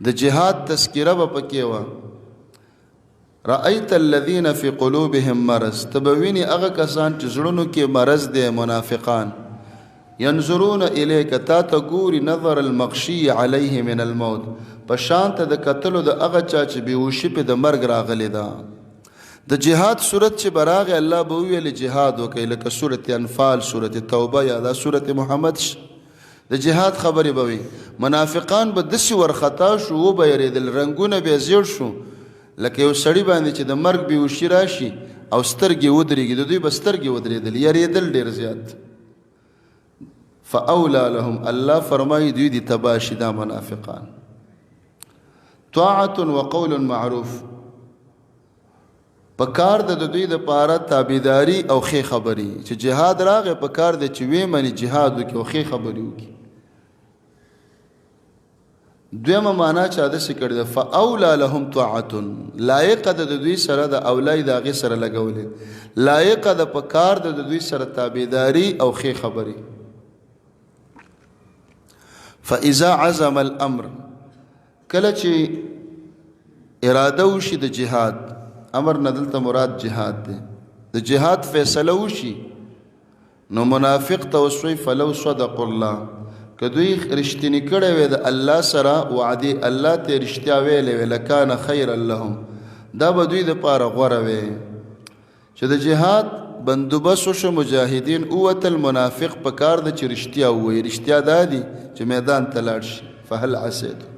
د جهاد تذکره به پکې وه. رأیت الذین فی قلوبهم مرض ته به ویني هغه کسان چې زړونو کې مرض دی منافقان ینظرون الیک تا ته ګوري نظر المغشی علیه من الموت په شان ته د کتلو د هغه چا چې بېهوشي پې د مرګ راغلی ده. د جهاد صورت چې براغ الله به ویل جهاد وکړي لکه سورت انفال سورت توبه یا دا سورت محمد د جهاد خبرې به وي. منافقان به داسې ورخطا شو وبهیرېدل رنګونه به یې زیړ شو لکه یو سړي باندې چې د مرګ بېهوشي راشي او سترګې ودرېږي د دوی به سترګې ودرېدل یریدل ډېر زیات. فاولا لهم الله فرمایي دوی دي تباه شي دا منافقان. طاعة وقول معروف پکار د دوی د پاره تابعداري او خې خبري چې جهاد راغی پکار د چې وې منی جهاد وکي او خې خبري وکي. دویمه معنا چا د سکړه د فاولا لهم طاعه لایق د دوی سره د اولای د غي سره لګولې لایق د پکار د دوی سره تابعداري او خې خبري. فاذا عزم الامر کله چې اراده وشي د جهاد امر ندلته مراد جهاد دی د جهاد فیصله وشي نو منافق توسوي فلو صدق الله که دوی رښتینی کړی وي د الله سره وعدي الله ته رښتیا ویلې وي لکان خیر لهم دا به دوی دپاره غوره وي. چې د جهاد بندوبست وشو مجاهدین اوتل منافق په کار ده چې رښتیا ووایي رښتیا دا دي چې میدان ته لاړ شي. فهل عسیتم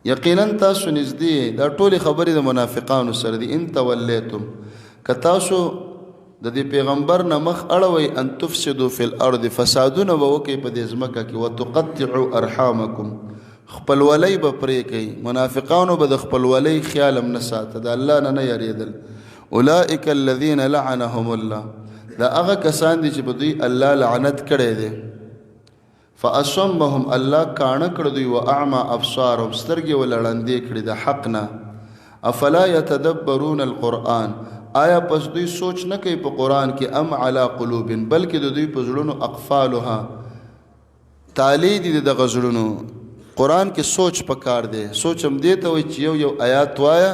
یقینا تاسو نږدې دا ټولې خبرې د منافقانو سره دي. ان تولیتم که تاسو د دې پیغمبر نه مخ اړوئ ان تفسدوا فی الارض فسادونه به وکئ په دې ځمکه کې وتقطعوا ارحامکم خپلولی به پرې کوي. منافقانو به د خپلولۍ خیال هم نه ساته د الله نه نه یریدل. اولئک الذین لعنهم الله دا هغه کسان دي چې په دوی الله لعنت کړی دی. فاصمهم الله کاڼه کړ دوی و اعمى ابصارهم سترګې ولړندې کړي د حق نه. افلا يتدبرون القرآن آیا پس دوی سوچ نه کوي په قرآن کې ام علی قلوب بلکې د دوی په زړونو اقفالها تالی دي دغه زړونو. قرآن کې سوچ پکار دی. سوچ هم دې ته وایي چې یو آیات وایه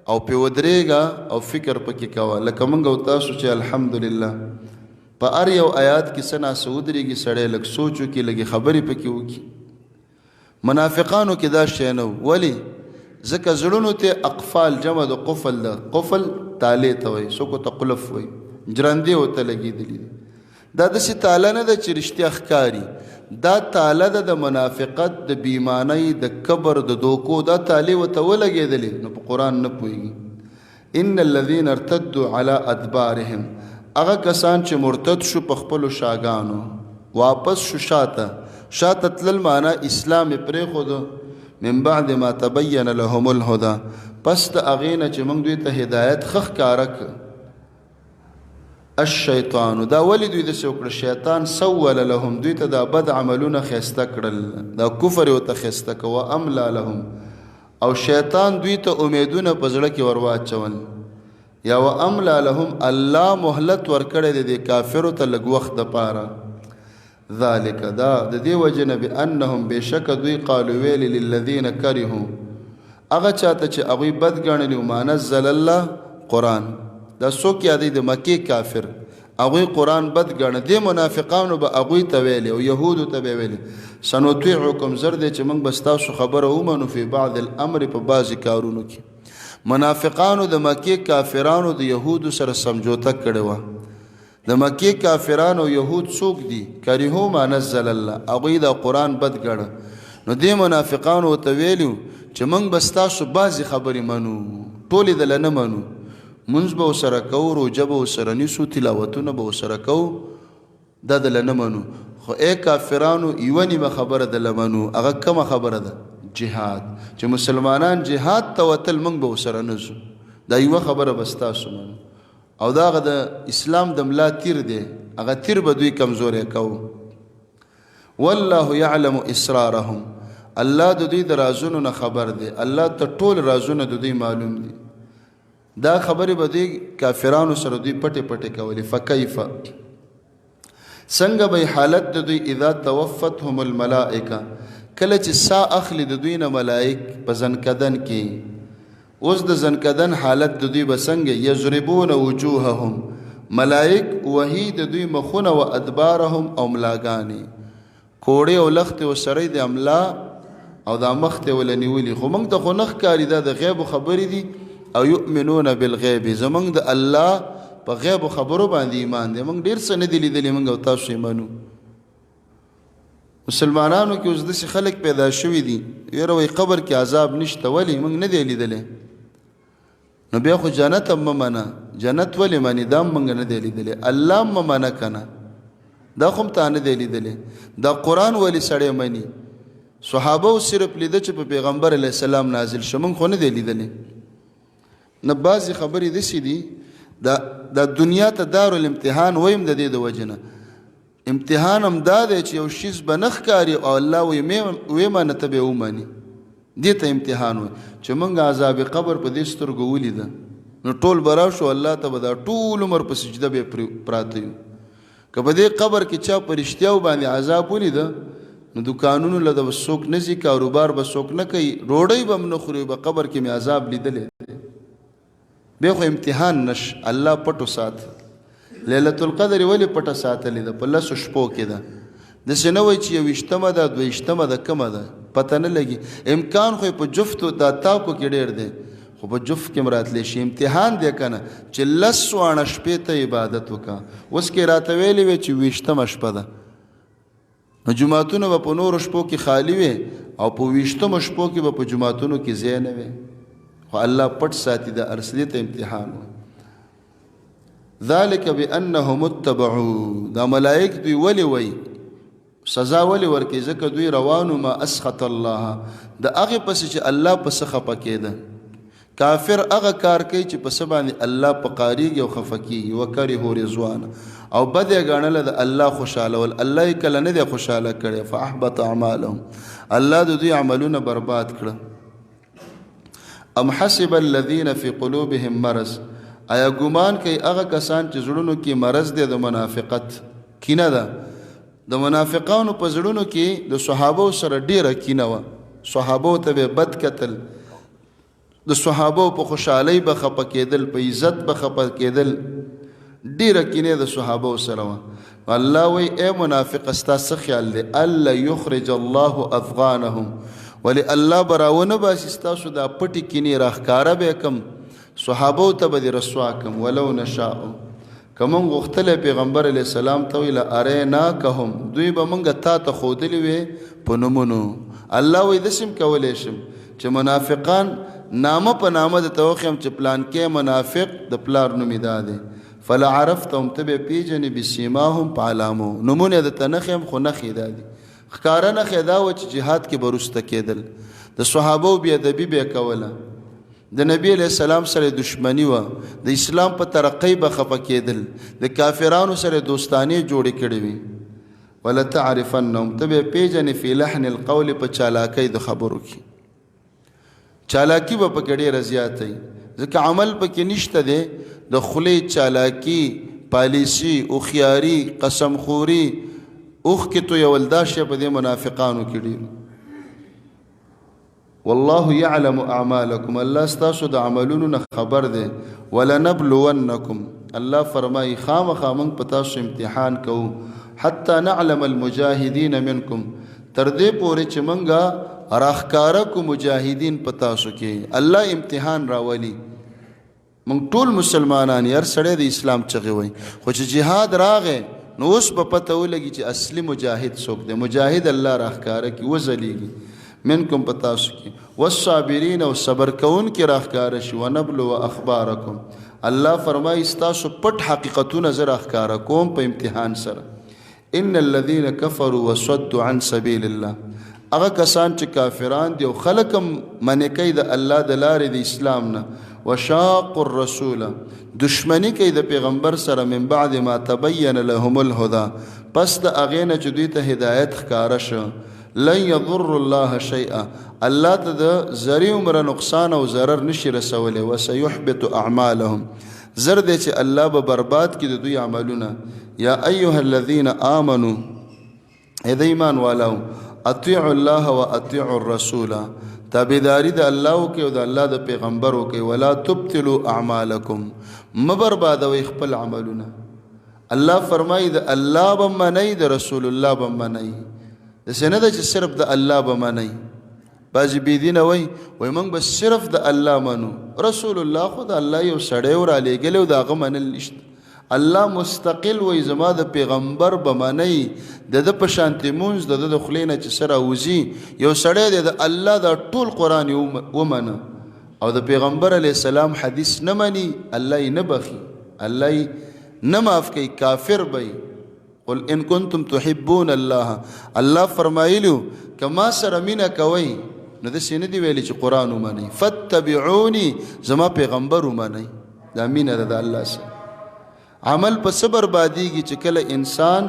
او پې ودرېږه او فکر پکې کوه لکه موږ او تاسو چې الحمدلله په هر یو آیات کې څه ناسه ودرېږي سړی لږ سوچ وکړي لږې خبرې پکې وکړي. منافقانو کې دا شی نه و. ولې ځکه زړونو ته اقفال جمع د قفل ده. قفل تالې ته وایي څوک ورته قلف وایي جرندې ورته لګېدلي دي. دا داسې تاله نه ده چې رښتیا ښکاري دا تاله ده د منافقت د بېایمانۍ د کبر د دوکو دا تالې ورته ولګېدلې نو په قرآن نه پوهېږي. ان الذین ارتدوا علی ادبارهم هغه کسان چې مرتد شو په خپلو شاګانو واپس شو شاته شاته تلل معنا اسلام پرېښود من بعد ما تبین لهم الهدى پس د هغې نه چې موږ دوی ته هدایت ښه ښکاره کړ الشیطان دا ولې دوی داسې وکړه شیطان سول لهم دوی ته دا بد عملونه ښایسته کړل دا کفر یې ورته ښایسته کړه واملا لهم او شیطان دوی ته امیدونه په زړه کې ور واچول یا واملا لهم الله مهلت ورکړی دی د کافرو ته لږ وخت دپاره ذلک دا د دې وجه نه بانهم بېشکه دوی قالو ویلې للذین کرهو هغه چاته چې هغوی بد ګڼلي ما نزل الله قرآن دا څوک یادوي د مکې کافر هغوی قرآن بد ګڼه دې منافقانو به هغوی ته ویلې او یهودو ته به ویلې سنطیعکم زر دی چې موږ به ستاسو خبره ومنو فی بعض الامر په بعضې کارونو کې منافقانو د مکې کافرانو د یهودو سره سمجوته کړې وه د مکې کافرانو یهود څوک دي کرهو ما نزل الله هغوی دا قرآن بد ګڼه نو دې منافقانو ورته ویلي چې موږ به ستاسو بعضې خبرې منو ټولې دله نه منو منځ به ورسره کوو روژه به ورسره نیسو تلاوتونه به ورسره کوو دا دله نه منو خو ای کافرانو یوه نیمه خبره دله منو هغه کومه خبره ده جهاد چې مسلمانان جهاد ته وتل موږ به ورسره نه ځو دا یوه خبره به ستاسو منو او دا هغه د اسلام د ملا تیر دی هغه تیر به دوی کمزوری کوو والله یعلم اسرارهم الله د دوی د رازونو نه خبر دی الله ته ټول رازونه د دوی معلوم دي دا خبرې به دوی کافرانو سره دوی پټې پټې کولې فکیف څنګه به حالت د دوی اذا توفتهم الملائکه کله چې سا اخلي د دوی نه ملائک په زنکدن کې اوس د زنکدن حالت د دوی به څنګه یضربون وجوههم ملائک وهي د دوی مخونه و ادبارهم او ملاګانې کوړې او لختې ورسره د املا او دا مخته ولا نیولي خو موږ ته خو نه ښکاري دا د غیب خبرې دي او یؤمنون بالغیب زمونږ د الله په غیب خبرو باندې ایمان دی موږ ډېر څه نه دي لیدلي موږ او تاسو یې منو مسلمانانو کې اوس داسې خلک پیدا شوي دي یاره وایي قبر کې عذاب نشته ولې موږ نه دی لیدلی نو بیا خو جنت هم مه منه جنت ولې منې دا هم موږ نه دی لیدلی الله هم مه منه که نه دا خو هم تا نه دی لیدلی دا قرآن ولې سړی مني صحابه صرف لیده چې په پیغمبر علیه السلام نازل شو موږ خو نه دی لیدلی نه بعضې خبرې داسې دي دا دنیا ته دارالامتحان ویم د دې د وجې نه امتحان هم دا دی چې یو شیز به نه ښکاري او الله ویې منه ته به یې ومني دې ته امتحان وایي چې موږ عذاب قبر په دې سترګو ولیده نو ټول به راشو الله ته به دا ټول عمر په سجده به پراته یو که په دې قبر کې چا په رښتیاو باندې عذاب ولیده نو دکانونو له به څوک نه ځي کاروبار به څوک نه کوي ډوډۍ به هم نه خوري به قبر کې مې عذاب لیدلی بیا خو امتحان نش الله پټو سات لیلة القدر ولې پټه ساتلې ده په لسو شپو کې ده داسې نه وایي چې یویشتمه ده دویشتمه ده کمه ده پته نه لګي امکان خو په جفتو دا تاکو کې ډېر دی خو په جفت کې هم راتلی شي امتحان دی که نه چې لس واڼه شپې ته عبادت وکړه اوس کې راته ویلې وې چې ویشتمه شپه ده نو جوماتونه به په نورو شپو کې خالی وي او په ویشتمو شپو کې به په جوماتونو کې ځای نه وي خو الله پټ ساتي د ارسلې ته امتحان و ذلک بانهم اتبعوا دا ملائک دوی ولې وایي سزا ولې ورکوي ځکه دوی روانو ما اسخط الله د هغې پسې چې الله پسې خفه کېده کافر هغه کار کوي چې پسې باندې الله په قاریږي او خفه کېږي وکرهو رضوان او بد یې ګڼله د الله خوشحالول الله یې کله نه دی خوشحاله کړی فاحبط اعمالهم الله د دوی عملونه برباد کړه ام حسب الذين في قلوبهم مرض آیا ګمان کوي هغه کسان چې زړونو کې مرض دی د منافقت کینه ده د منافقانو په زړونو کې د صحابو سره ډیره کینه وه صحابو ته به بد کتل د صحابو په خوشحالۍ به خفه کېدل په عزت به خفه کېدل ډیره کینې د صحابو سره وه الله وایي ای منافق ستا څه خیال دی الا یخرج الله افغانهم ولی الله به راونه باسي ستاسو دا پټې کینې راښکاره به یې کم صحابو ته به دې رسوا کم ولو نشاء که موږ غوښتلی پیغمبر علیه السلام ته ویله اریناکهم دوی به موږ تا ته ښودلي وې په نومونو الله وایي داسې هم کولی شم چې منافقان نامه په نامه درته وښیم چې پلانکی منافق د پلار نوم یې دا دی فلعرفتهم ته به یې پېژنې بسیماهم په علامو نومونه یې درته نه ښیم خو نښې دا دي ښکاره نښې دا وه چې جهاد کې به وروسته کېدل، د صحابو بې ادبي به یې کوله، د نبی علیہ السلام سره دشمنی وه، د اسلام په ترقۍ به خفه کېدل، د کافرانو سره دوستانې جوړې کړې وي. ولتعرفنهم، ته به یې پېژنې فی لحن القول، په چالاکۍ د خبرو کې. چالاکي به پکې ډېره زیاته وي، ځکه عمل پکې نشته دی. د خولې چالاکي، پالیسي، هوښیاري، قسمخوري، اوښکې تویول، دا شی په دې منافقانو کې ډېر. والله يعلم اعمالكم، الله ستاسو د عملونو نه خبر دی. ولنبلونکم، الله فرمایي خامخا موږ په تاسو امتحان کوو. حتی نعلم المجاهدین منکم، تر دې پورې چې موږ راښکاره کو مجاهدین په تاسو کې. الله امتحان راولي. موږ ټول مسلمانان هر سړی د اسلام چغې وایي، خو چې جهاد راغی نو اوس به پته ولګي چې اصلي مجاهد څوک دی. مجاهد الله راښکاره کړي، وځلیږي منکم په تاسو کې. والصابرین، او صبر کوونکي راښکاره شي. ونبلو اخبارکم، الله فرمایي ستاسو پټ حقیقتونه زه راښکاره کوم په امتحان سره. ان الذين كفروا وصدوا عن سبيل الله، هغه کسان چې کافران دي او خلک هم منې کوي د الله د لارې د اسلام نه. وشاقوا الرسول، دشمنی کوي د پیغمبر سره. من بعد ما تبین لهم الهدى، پس د هغې نه چې دوی ته هدایت ښکاره شو. لن يضر الله شيئا، الله ته د ذرې عمره نقصان او ضرر نشي رسولی. وسيحبط اعمالهم، زر دی چې الله به برباد کړي د دوی عملونه. یا ایها الذین آمنوا، ای د ایمان والاو، اطیعوا الله و اطیعوا الرسول، تابعداري د الله وکړئ او د الله د پیغمبر وکړئ. ولا تبطلوا اعمالکم، مه بربادوئ خپل عملونه. الله فرمایي د الله به منئ، د رسول الله به منئ. داسې نه ده چې صرف د الله به منئ. بعضې بېدینه وایي موږ به صرف د الله منو. رسول الله خو د الله یو سړی و رالیږلی او د هغه منل نشته. الله مستقل وایي زما د پیغمبر به منئ. د ده په شانتې مونځ د ده د خولې نه چې څه راوځي، یو سړی دی د الله دا ټول قرآن یې ومنه او د پیغمبر علیه السلام حدیث نه مني، الله یې نه بخي، الله یې نه معاف کوي، کافر به یي. قل ان کنتم تحبون الله، الله فرمایلو که ما سره مینه کوئ نو داسې نه دي ویلي چې قرآن ومنئ. فاتبعوني، زما پیغمبر ومنئ. دا مینه ده د الله سره. عمل په څه بربادېږي چې کله انسان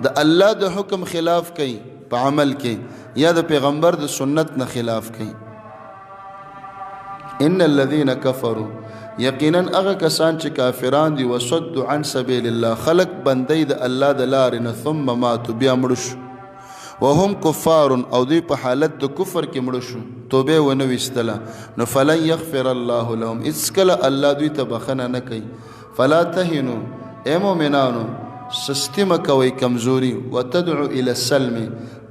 د الله د حکم خلاف کوي په عمل کې، یا د پیغمبر د سنت نه خلاف کوي. ان الذين كفروا، یقینا هغه کسان چې کافران دي. وصدوا عن سبيل الله، خلق بندي د الله د لارې نه. ثم ماتوا، بیا مړه شو. وهم کفار، او دوی په حالت د کفر کې مړه شو، توبه ونه ویستله. نو فلن یغفر الله لهم، هېڅکله الله دوی ته بخښنه نه کوي. فلا تهنوا، ای مؤمنانو سستی مه کوئ، کمزوري. وتدعو الى السلم،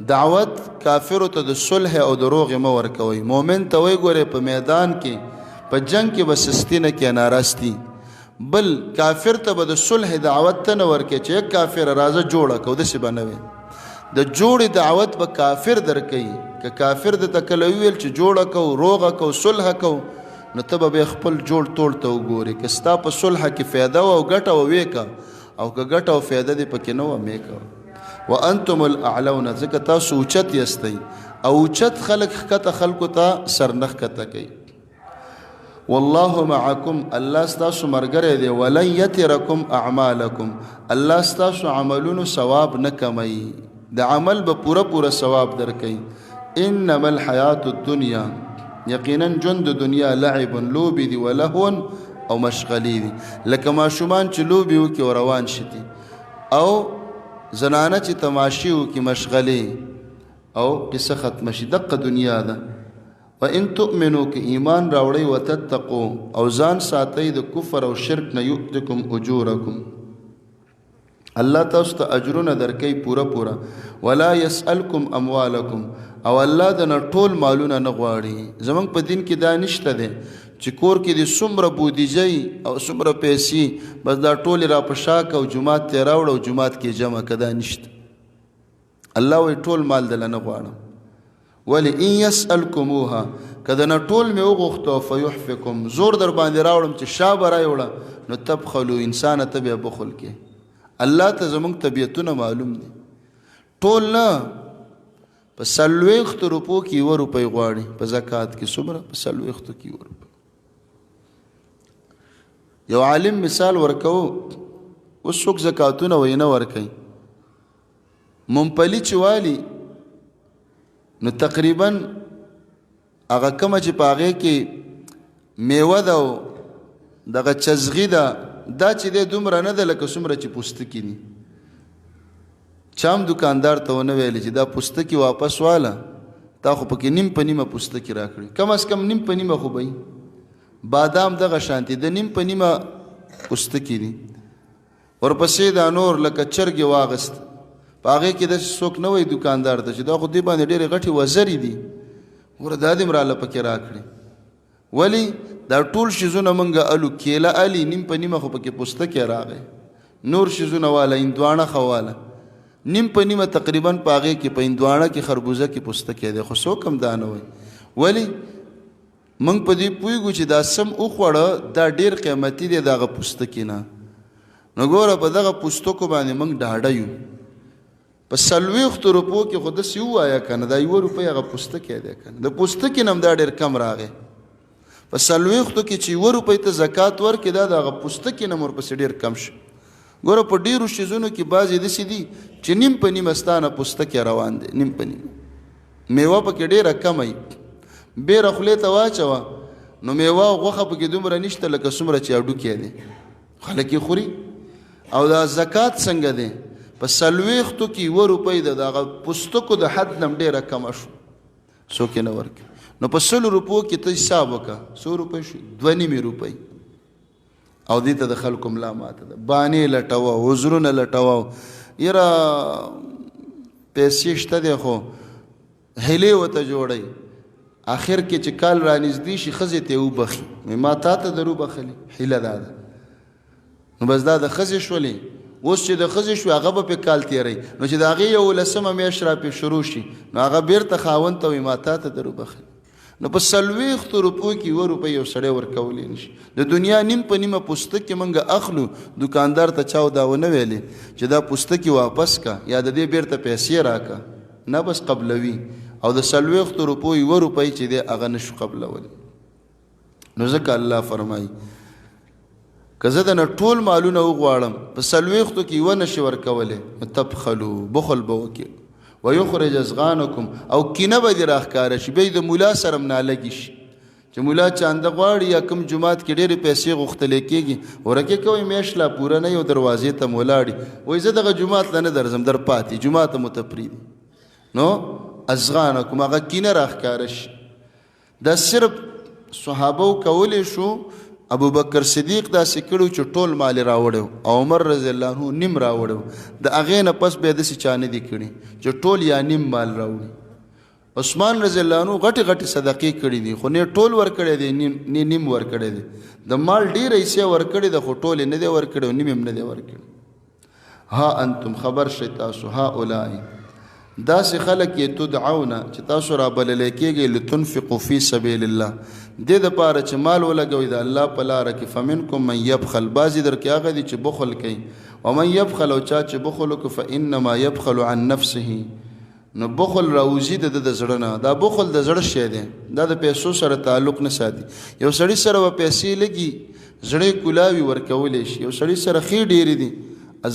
دعوت کافرو ته د صلح او د روغې مه ورکوئ. مؤمن ته وایي ګورئ په میدان کې په جنگ کې به سستی نه کې، ناراستی. بل کافر ته به د صلح دعوت ته نه ورکوي چې یک کافر راځه جوړه کو، داسې به نه وي. د جوړې دعوت به کافر درکوي. که کافر درته کله وویل چې جوړه کو، روغه کو، صلح کو، نو ته به خپل جوړ توړ ته وګورې. که ستا په صلح کې فایده او ګټه وې که، او که ګټه او فایده دې پکې نه وه مې که. وانتم الاعلون، ځکه تاسو اوچت یستئ، او اوچت خلک ښکته خلکو ته سر نه ښکته کوي. والله معکم، الله ستاسو ملګری دی. ولن یترکم اعمالکم، الله ستاسو عملونو ثواب نه کموي، د عمل به پوره پوره ثواب درکوي. انما الحیات الدنیا، یقینا ژوند د دنیا لعب، لوبې دي، ولهو او مشغلې دي. لکه ماشومان چې لوبې وکړي او روان شي، او زنانه چې تماشې وکړي مشغلې، او قصه ختمه شي. دقه دنیا ده. وان تؤمنوا، که ایمان راوړئ، وتتقوا، او ځان ساتئ د کفر او شرک نه، یؤتکم اجورکم، الله تاسو ته اجرونه درکوي پوره پوره. ولا یسألکم اموالکم، او الله د نه ټول مالونه نه غواړي. زمونږ په دین کې دا نشته دی چې کور کې د څومره بودیجه او څومره پیسې بس دا ټولې را په شا که او جومات ته یې راوړه او جومات کې جمع که، دا نشته. الله وایي ټول مال دله نه غواړم. ولی ان یسألکموها، که د نه ټول مې وغوښتو، فیحفکم، زور در باندې راوړم چې شا به رایوړه، نو تبخلو، انسانه ته بیا بخل کې. الله ته زمونږ طبیعتونه معلوم دي. ټول نه په 40 روپو کې 1 روپۍ غواړي په زکات کې څومره په 40 کې 1 روپۍ یو عالم مثال ورکو اوس څوک زکاتونه وینه ورکوي ممپلی چې والی نو تقریبا هغه کومه چې په هغې کې میوه ده او دغه چزغي ده دا چې دی دومره نه ده لکه څومره چې پوستکي دي چا هم دکاندار ته ونه ویلې چې دا پوستکي واپس واله تا خو پکې نیم په نیمه پوستکي راکړي کم از کم نیم په نیمه خو به بادام دغه شانتي د نیم په نیمه پوستکي دي ورپسې دا نور لکه چرګې واغست په هغې کې داسې څوک نه وایي دکاندار ته چې دا خو دې باندې ډېرې غټې وزرې دي ګوره دا دې م راله پکې راکړي ولې دا ټول شیزونه موږ الو کیله الي نیم په نیمه خو پکې پوستکی راغی نور شیزونه واله هندوانه ښه واله نیم په نیمه تقریبا په هغې کې په هندوانه کې خربوزه کې پوستکی دی خو څوک هم دا نه وایي ولې موږ په دې پوهېږو چې دا سم وخوړه دا ډېر قیمتي دی د هغه پوستکي نه نو ګوره په دغه پوستکو باندې موږ ډاډه یو په 40 روپو کې خو داسې ووایه که نه دا 1 روپۍ هغه پوستکی دی که نه د پوستکي نه هم دا ډېر کم راغی په 40 کې چې 1 روپۍ ته زکات ورکړي دا د هغه پوستکي نه هم ورپسې ډېر کم شي ګوره په ډېرو شیزونو کې بعضې داسې دي چې نیم په نیمه ستا نه پوستکی روان دی نیم په نیمه میوه پکې ډېره کمه وي بیره خولې ته واچوه نو میوه او غوښه پکې دومره نشته لکه څومره چې هډوکی دی خلک یې خوري او دا زکات څنګه دی په 40 کې 1 روپۍ د هغه پوستکو د حد نه هم ډېره کمه شو څوک یې نه ورکوي نو په 100 روپو کې ته حساب وکړه 100 روپۍ شو 2.5 روپۍ او دې ته د خلکو ملا ماته ده بانې لټوه عذرونه لټوه یاره پیسې شته دی خو هیلې ورته جوړئ آخر کې چې کال رانږدې شي ښځې ته یې وبخي ما تا ته در وبخلې هیله دا ده نو بس دا د ښځې شولې اوس چې د ښځې شوې هغه به پې کال تېروي نو چې د هغې 11مه میاشت را پې شروع شي نو هغه بیرته خاوند ته وایي ما تا ته در وبخلې نو په 40 روپو کې 1 روپۍ یو سړی ورکولی نشي د دنیا نیم په نیمه پوستکي موږ اخلو دکاندار ته چا دا ونه ویلې چې دا پوستکي واپس کا یا د دې بیرته پیسې راکا نه بس قبلوي او د 40 روپو 1 روپۍ چې دی هغه نشو قبلولی نو ځکه الله فرمایي که زه دنه ټول مالونه وغواړم په 40 کې 1 نشي ورکولی تبخلو بخل به وکړي ويخرج ازغانکم او کینه به دې راښکاره شي بیا د مولا سره هم نالګي شي چې مولا چانده غواړي یا کوم جومات کې ډېرې پیسې غوښتلی کېږي ورکې کوئ میاشت لا پوره نه یو دروازې ته م ولاړي وایي زه دغه جومات له نه درځم در پاتې جومات ته مو ته پرېږدي نو ازغانکم هغه کینه راښکاره شي دا صرف صحابو کولی شو ابو بکر صدیق داسې کړو چې ټول مال راوړو او عمر رضی الله عنه نیم راوړو د هغې نه پس بیا داسې چا نه دي کړي چې ټول یا نیم مال راوړي عثمان رضی الله عنه غټې غټې صدقې کړي دي خو نه ټول ورکړی دی نیم ورکړی دی د مال ډېر حصې ورکړی دی خو ټول یې نه دی ورکړی او نیم یې نه دی ورکړی ها انتم خبر شئ تاسو هؤلاء داسې خلک یې تدعونه چې تاسو را بللی کېږئ لتنفقوا فی سبیل الله دې دپاره چې مال ولګوئ د الله په لاره کې فمنکم من یبخل بعضې در کې هغه دي چې بخل کوي ومن یبخل او چا چې بخل وکړي فانما یبخل عن نفسه نو بخل راوځي د زړه نه دا بخل د زړه شی دی دا د پیسو سره تعلق نه ساتي یو سړي سره به پیسې لګي زړه کلاوي ورکولی شي یو سړي سره ښې ډېرې دي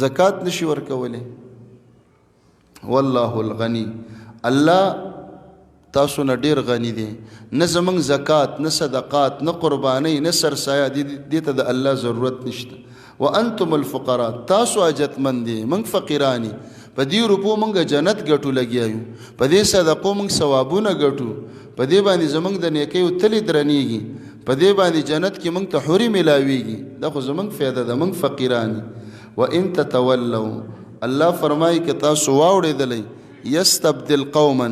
زکات نشي ورکولی والله الغنی الله تاسو نه ډیر غنی دی نه زمونږ زکات نه صدقات نه قربانی نه سرسایه دې ته د الله ضرورت نشته وانتم الفقراء تاسو حاجتمند دي موږ فقیرانی په دې روپو موږ جنت ګټو لګیایو په دې صدقو موږ ثوابونه ګټو په دې باندې زمونږ د نیکیو تلې درنیږي په دې باندې جنت کې موږ ته حورې ملاویږي دا خو زمونږ فایده ده موږ فقیرانی وان تتولوا الله فرمایي که تاسو واوړېدلی یستبدل قوما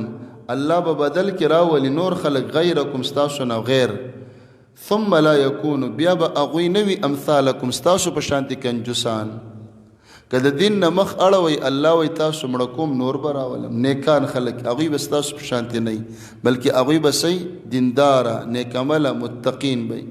الله به بدل کې راولي نور خلق غیرکم ستاسو نه غیر ثم لا یکونو بیا به هغوی نه وي امثالکم ستاسو په شانتې کنجوسان که د دین نه مخ اړوئ الله وایي تاسو مړه کوم نور به راولم نیکان خلک هغوی به ستاسو په شانتې نه وي بلکې هغوی به صحیح دینداره نیکعمله متقین به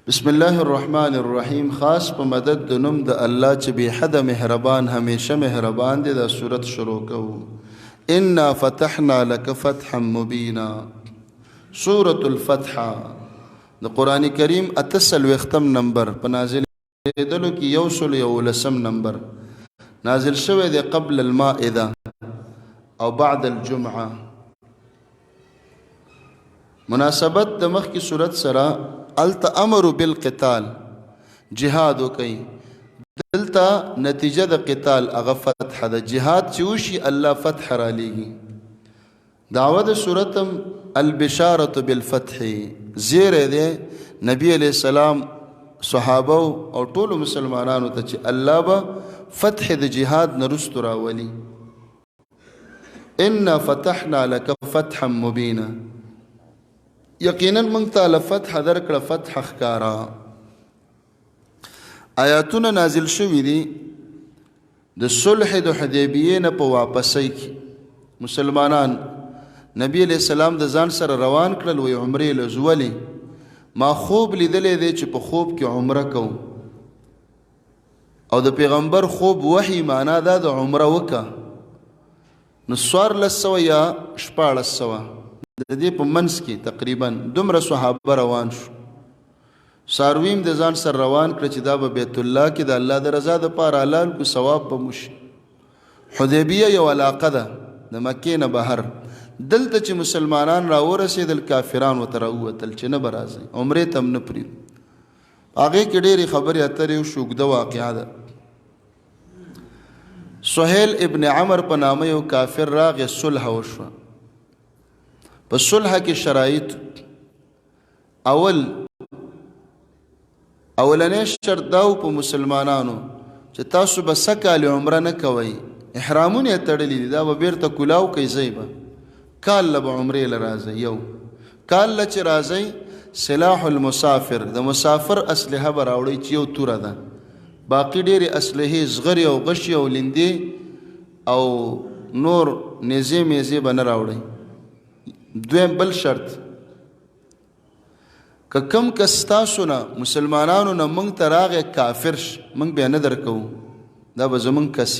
بسم الله الرحمن الرحیم. خاص په مدد د نوم د الله چې بی حد مهربان همیشه مهربان دی. دا سورت شروع کوو. انا فتحنا لك فتحا مبینا. سورة الفتح د قرآن کریم 48 نمبر په نازل دلو کې 111 نمبر نازل شوی دی قبل المائده او بعد الجمعه. مناسبت د مخ کی صورت سره التامر بالقتال جهاد کوي. دلته نتیجه د قتال هغه فتح د جهاد چې وشي الله فتح را لېږي. دعوه د صورتم البشاره بالفتح زیره ده نبی علیہ السلام صحابه او ټول مسلمانانو ته چې الله به فتح د جهاد نرست راولي. انا فتحنا لك فتحا مبینا. یقینا موږ ته فتح درکړه فتح ښکارا. آیاتونه نازل شوي دي د صلح د حدیبیې نه په واپسۍ کې. مسلمانان نبی علیہ السلام د ځان سره روان کړل وی عمرې لزولي. ما خوب لیدلې دی چې په خوب کې عمره کوم او د پیغمبر خوب وحی معنا دا د عمره وکا. نو 1400 یا 1400 د دې په منځ کې تقریبا دومره صحابه روان شو. سارویم د ځان سره روان کړ چې دا به بیت الله کې د الله د رضا د پاره حلال کو ثواب به مشي. حدیبیه یو علاقه ده د مکې نه بهر. دلته چې مسلمانان را ورسېدل کافران ورته راووتل چې نه به راځئ عمرې ته هم نه پرېږدو. هغې کې ډېرې خبرې اترې وشو. اوږده واقعه ده. سهیل ابن عمر په نامه یو کافر راغی. صلح وشوه. په صلح کې شرایط اولنې شرط دا په مسلمانانو چې تاسو به سکال عمره نه کوئ. احرامونه یې تړلي دي. دا به بیرته کلاو کوي. ځئ به کال له به عمرې له راځئ. یو کال له چې راځئ سلاح المسافر د مسافر اسلحه به راوړئ چې یو توره ده. باقي ډېرې اسلحې زغرې او غشې او لیندې او نور نیزې میزې به نه راوړئ. دویم بل شرط که کم کس تاسو نه مسلمانانو نه موږ ته راغی کافر موږ بیا نه درکوو. دا به زموږ کس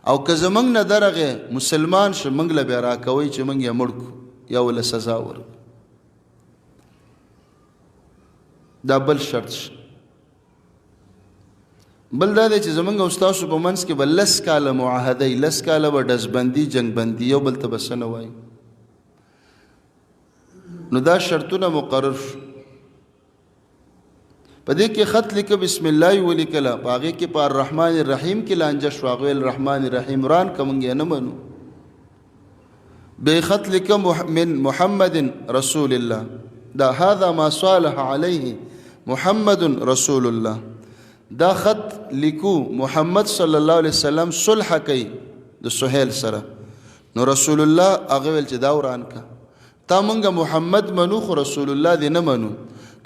او که زموږ نه درغی مسلمان شه موږ له بیا راکوئ چې موږ یې مړ کړو یا ورله سزا ورکړو. دا بل شرط شه. بل دا دی چې زموږ او ستاسو په منځ کې به 10 کاله معاهده وي. 10 کاله به ډزبندي جنګ بندي یو بل ته به څه نه وایي. نو دا شرطونه مقرر شو. په دې کې خط لیکه بسم الله ولیکله. په هغې کې په الرحمن الرحیم کې لانجه شو. هغه ویل الرحمن الرحیم وران که موږ یې نه منو. بې خط لیکه من محمد رسول الله. دا هذا ما صالح علیه محمد رسول الله. دا خط لیکو محمد صلی الله علیه وسلم صلح کوي د سهیل سره. نو رسول الله هغه ویل چې دا وران که. تا مونږ محمد منو خو رسول الله دې نه منو.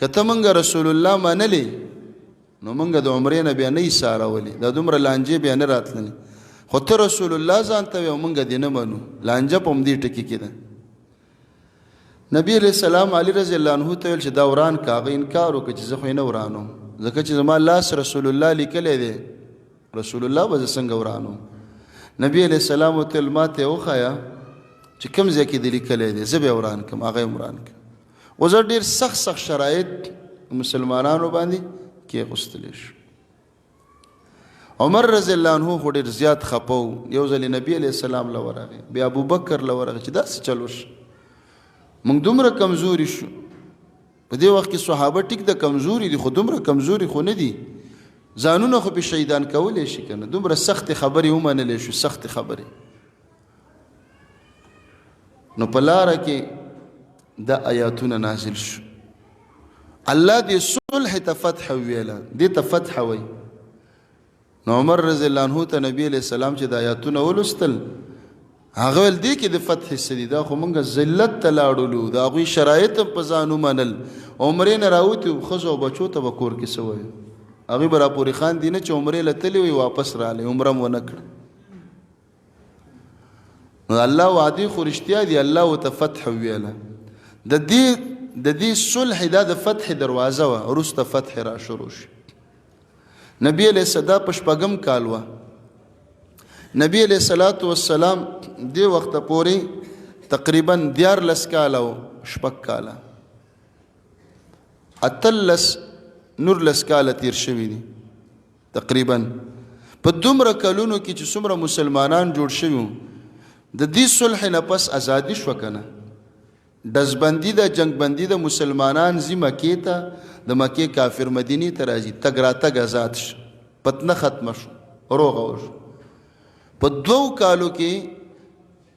که ته مونږ رسول الله منلې نو مونږ د عمرې نه بیا نه یې سارولې. دا دومره لانجې بیا نه راتللې. خو ته رسول الله ځان ته وې او مونږ دې نه منو. لانجه په همدې ټکي کې ده. نبی علیہ السلام علی رضی الله عنه ته ویل چې دا وران که. هغه انکار وکړه چې زه خو یې نه ورانوم ځکه چې زما لاس رسول الله لیکلی دی. رسول الله به زه څنګه ورانوم. نبی علیہ السلام ورته ویل ما ته یې وښایه چې کوم ځای کې دې لیکلی دی زه به یې وران کړم. هغه یې وران کړم. اوس ډېر سخت شرایط مسلمانانو باندې کېغوستلی شو. عمر رضی الله عنه خو ډېر زیات خفه و. یو ځلې نبی علیہ السلام له ورغی. بیا ابوبکر له ورغی چې داسې چل وشو. موږ دومره کمزوري شو. په دې وخت کې صحابه ټیک د کمزوري دي خو دومره کمزوري خو نه دي. ځانونه خو په شهیدان کولی شي که نه. دومره سختې خبرې ومنلی شو. سختې خبرې. نو په لاره کې دا آیاتونه نازل شو. الله دې صلح ته فتح ویله. دې ته فتح وی. نو عمر رضی الله عنه ته نبی علیہ السلام چې د آیاتونه ولوستل هغه ویل دې کې د فتح څه دي. دا خو موږ ذلت ته لاړلو. د هغوی شرایط هم په ځان ومنل. عمرې نه راوتي ښځو او بچو ته به کور کې څه وایو. هغوی به راپورې خاندي نه چې عمرې له تللی وي واپس راغلی عمره م ونه کړه. نو الله وعدې خو رښتیا دي. الله ورته فتح ویله. د دې د دې صلح دا د فتح دروازه وه، وروسته فتح را شروع شي. نبی علیہ السلام په شپږم کال وه. نبی علیہ الصلوۃ والسلام دې وخت پورې تقریبا 14 کاله او شپږ کاله 18 کاله تیر شوي دي تقریبا. په دومره کلونو کې چې څومره مسلمانان جوړ شوي د دې صلح نه پس ازادي شوه که نه؟ ډزبندي ده، جنگ بندي ده، مسلمانان ځي مکې ته، د مکې کافر مدینې ته راځي، تګ راتګ آزاد شو، فتنه ختمه شو، روغه وشو. په 2 کالو کې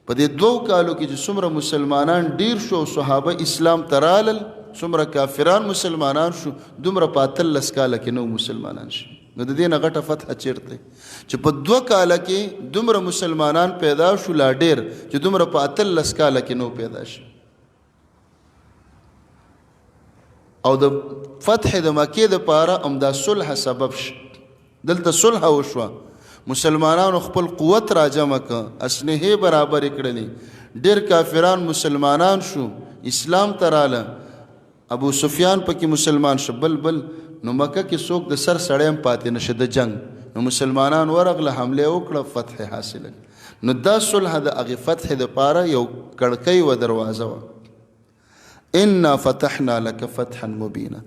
په دې 2 کالو کې چې څومره مسلمانان ډیر شو، صحابه اسلام ته رالل، څومره کافران مسلمانان شو، دومره په 18 کاله کې نو مسلمانان شي. نو د دې نه غټه فتح چیرته چې په 2 کاله کې دومره مسلمانان پیدا شو، لا ډیر چې دومره په 18 کاله کې نو پیدا شي. او د فتح د مکې د پاره امدا صلح سبب شي. دلته صلح وشوه، مسلمانانو خپل قوت را جمع کړ، اسلحې برابر کړلې، ډیر کافران مسلمانان شو، اسلام ته راله. ابو سفیان پکې مسلمان شو. بل نو مکه کې څوک د سر سړی هم پاتې نشه د جنگ. نو مسلمانان ورغله، حمله وکړه، فتح حاصله. نو دا صلح د هغې فتح د پاره یو کړکۍ و، دروازه وه. انا فتحنا لك فتحا مبینا،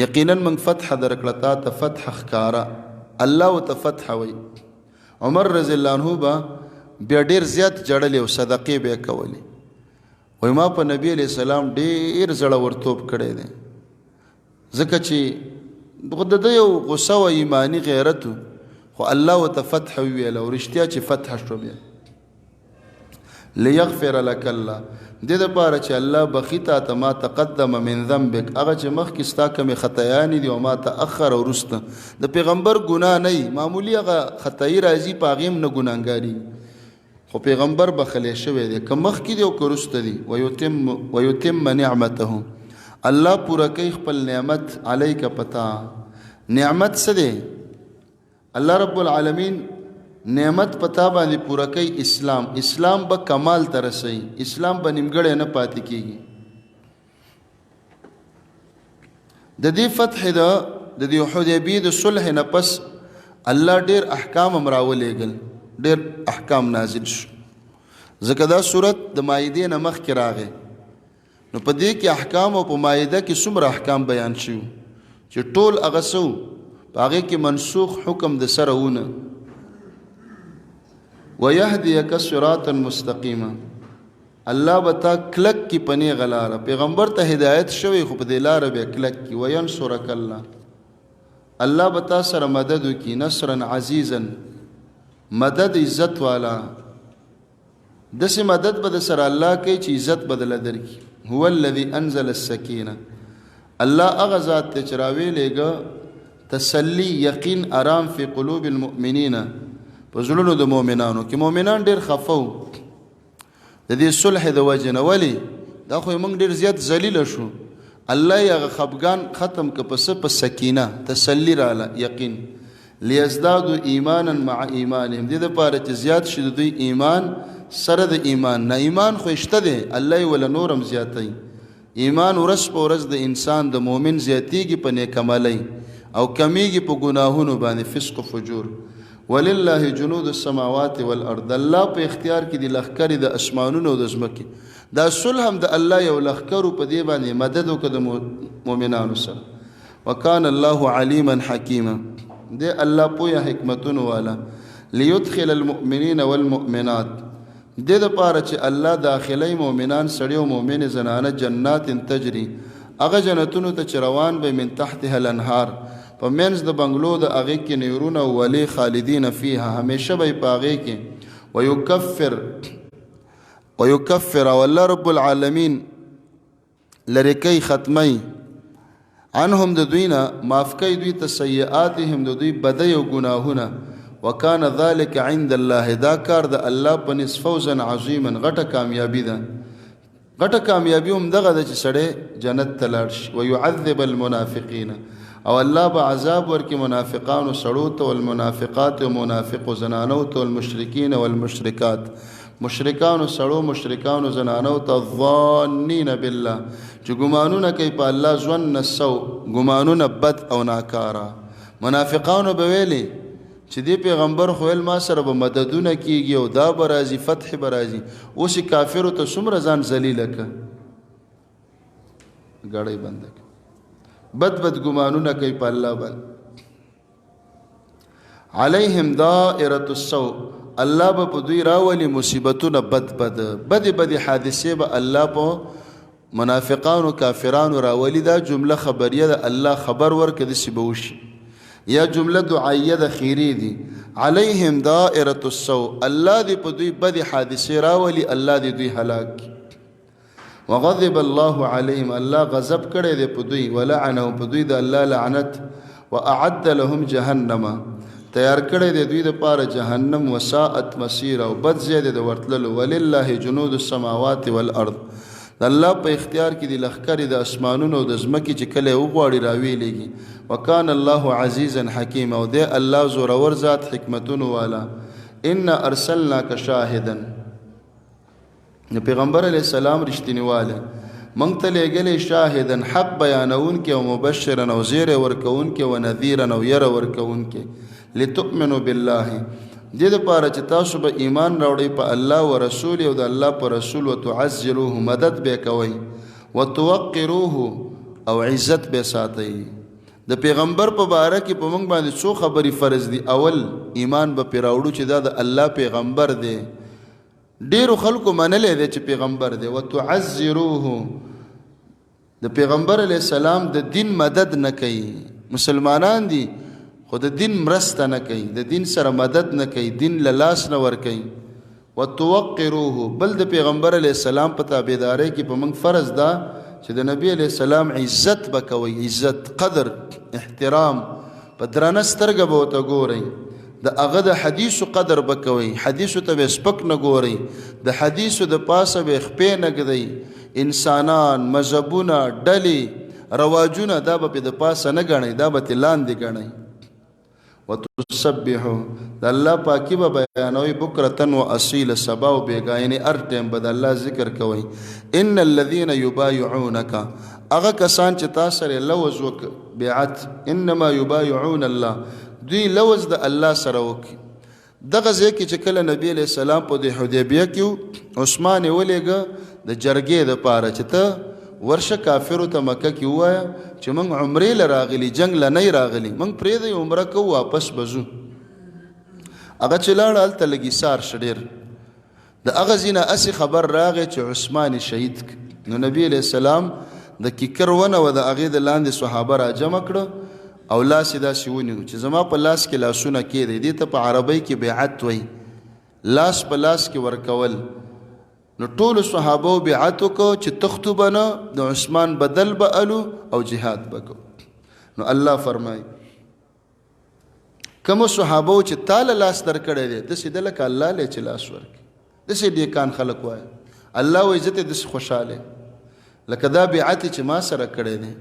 یقینا من فتح درکړه تا ته فتح ښکاره. الله ورته فتح وایي. عمر رضی الله عنه به بیا ډېر زیات جړلې او صدقې به یې کولې. وایي ما په نبي علیه السلام ډېر زړورتوب کړی دی، ځکه چې د ده یو غصه و ایماني غیرت و، خو الله ورته فتح وویله او رښتیا چې فتح شو. بیا لیغفر لك الله، دې دپاره چې الله بخي تا ته ما تقدم من ذنبک، هغه چې مخکې ستا کمې خطایانې دي او ما تأخر او وروسته. د پیغمبر ګناه نه وي، معمولي هغه خطایي راځي، په هغې هم نه ګناهګاري، خو پیغمبر بخلی شوی دی، که مخکې دی او که وروسته دی. ویتم نعمته، الله پوره کوي خپل نعمت علیک پتا. نعمت څه دی؟ الله رب العالمین نعمت پتا باندې پوره کوي اسلام. اسلام به کمال ته رسوي، اسلام به نیمګړی نه پاتې کېږي. د دې فتح د دې حدیبیې د صلح نه پس الله ډېر احکام هم راولېږل، ډېر احکام نازل شو، ځکه دا صورت د مایدې نه مخکې راغی. نو په دې کې احکام او په مایده کې څومره احکام بیان شوي چې ټول هغه څه و، په هغې کې منسوخ حکم د سره ونه. وَيَهْدِيَكَ صِرَاطًا مُسْتَقِيمًا، الله به تا کلک کی په نیغه لاره. پیغمبر ته هدایت شوی خو په دې لاره به کلک کی. وَيَنْصُرَكَ اللَّهُ، الله به تا سره مدد وکړي. نصرا عزیزا، مدد عزت والا. داسې مدد به د سره الله کوي چې عزت بدله درکړي. هو الذي انزل السکینه، الله هغه ذات دی چې راویلېږه تسلی، یقین، آرام فی قلوب المؤمنین، په زړونو د مؤمنانو کې. مؤمنان ډېر خفه وو د دې صلح د وجې نه. ولې؟ دا خو موږ ډېر زیات ذلیله شو، الله یې هغه خفګان ختم که په سکینه، تسلی راله، یقین. لیزدادوا ایمانا مع ایمانهم، دې دپاره چې زیات شي د دوی ایمان سره د ایمان نه. ایمان خو شته دی، الله یې وله نورم زیاتی. ایمان ورځ په ورځ د انسان د مؤمن زیاتیږي په نیک عملۍ او کمیږي په ګناهونو باندې، فسق و فجور. ولله جنود السماوات والارض، الله په اختیار کې د لښکرې د اسمانونو او د ځمکې. دا صلح هم د الله یو لښکر په دې باندې مدد وکړه د مؤمنانو سره. وکان الله علیما حکیما، دې الله پوهه حکمتونو والا. لیدخل المؤمنین والمؤمنات، دې دپاره چې الله داخلی مؤمنان سړي او مؤمنې زنانه جنات تجري، هغه جنتونو ته چې روان به من تحتها الانهار، په منځ د بنګلو د هغې کې نهرونه ولي خالدین فیها، همیشه به یې په هغې کې. ویکفر او الله رب العالمین لرې کوي، ختمی عنهم د دوی نه، معاف کوي دوی ته سیئاتهم د دوی بدۍ او ګناهونه. وکان ذلک عند الله، دا کار د الله په نس فوزا عظیما، غټه کامیابي ده. غټه کامیابي هم دغه ده چې سړی جنت ته لاړ شي. ویعذب المنافقین، او الله به عذاب ورکړي منافقانو سړو ته، والمنافقات او منافقو زنانو ته، والمشرکین والمشرکات، مشرکانو سړو مشرکانو زنانو ته ظانین بالله چې ګمانونه کوي په الله ظن السوء ګمانونه بد او ناکارا منافقانو به ویلي چې دی پیغمبر خو ما سره به مددونه کیږي او دا به راځي فتح به راځي اوس کافرو ته څومره ځان ذلیله که ګړی بنده بد بد ګمانونه کوي په الله باندې علیهم دائرة السوء الله به په دوی راولي مصیبتونه بد حادثې به الله په منافقانو کافرانو راولي دا جمله خبریه ده الله خبر ورکړي داسې به وشي یا جمله دعائیه ده خیری دي علیهم دائرة السوء الله دې په دوی بدې حادثې راولي الله دې دوی هلاک وغضب الله عليهم الله غضب کړی دی په دوی ولعنهم په دوی د الله لعنت واعد لهم جهنم تیار کړی دی دوی دپاره جهنم وساءت مصیره او بد ځای دی د ورتللو ولله جنود السماوات والارض د الله په اختیار کې دی لښکرې د اسمانونو او د ځمکې چې کله یې وغواړي راویلېږي وکان الله عزیزا حکیما او دی الله زورور ذات حکمتونو والا انا ارسلناک شاهدا د پیغمبر علیه السلام رښتینواله موږ ته لېږلی شاهدا حق بیانونکې او مبشرا او زیری ورکوونکې او نذیرا او یره ورکوونکې لتؤمنوا بالله دې دپاره چې تاسو به ایمان راوړئ په الله و رسول او د الله په رسول وتعزروه مدد به کوئ وتوقروه او عزت به ساتئ د پیغمبر په باره کې په موږ باندې څو خبرې فرض دي اول ایمان به پرې راوړو چې دا د الله پیغمبر دی ډیرو خلکو منلی دی چې پیغمبر دی وتعزروه د پیغمبر علیه السلام د دین مدد نه کوي مسلمانان دي خو د دین مرسته نه کوي د دین سره مدد نه کوي دین له لاس نه ورکوي وتوقروه بل د پیغمبر علیه السلام په تابعدارۍ کې په موږ فرض ده چې د نبی علیه السلام عزت به کوئ عزت قدر احترام په درنه سترګه به ورته ګورئ د هغه د حدیثو قدر به کوئ حدیثو ته به سپک نه ګورئ د حدیثو د پاسه به خپې نه ږدئ انسانان مذهبونه ډلې رواجونه دا به د پاسه نه ګڼئ دا به ترې لاندې ګڼئ وتسبحو د الله پاکي به بیانوي بکرتن و اصیل سبا او بیګا یعنی هر ټیم به د الله ذکر کوئ ان الذین یبایعونک هغه کسان چې تا سره لوز وک بیعت انما یبایعون الله دوی لوز د الله سره وکړي دغه ځای کې چې کله نبی علیه السلام په د حدیبیه کې عثمان یې ولېږه د جرګې دپاره چې ته ورشه کافرو ته مکه کې ووایه چې موږ عمرې له راغلي جنګ له نه راغلي موږ پرېږدئ عمره کوو واپس به ځو هغه چې لاړه هلته لږ ایثار شه ډېر د هغه ځای نه هسې خبر راغی چې عثمان یې شهید نو نبی علیه السلام د کیکر ونه و د هغې د لاندې صحابه را جمع کړه او لاس یې داسې ونیو چې زما په لاس کې لاسونه کېدی دې ته په عربۍ کې بیعت وایي لاس په لاس کې ورکول نو ټولو صحابو بیعت وکړو چې تختو به نه د عثمان بدل به الو او جهاد به کوو نو الله فرمایي کومو صحابو چې تاله لاس درکړی دی داسې ده لکه الله لی چې لاس ورکړي داسې ډېکان خلک وایي الله وایي زه ته داسې خوشحاله لکه دا بیعت چې ما سره کړی دی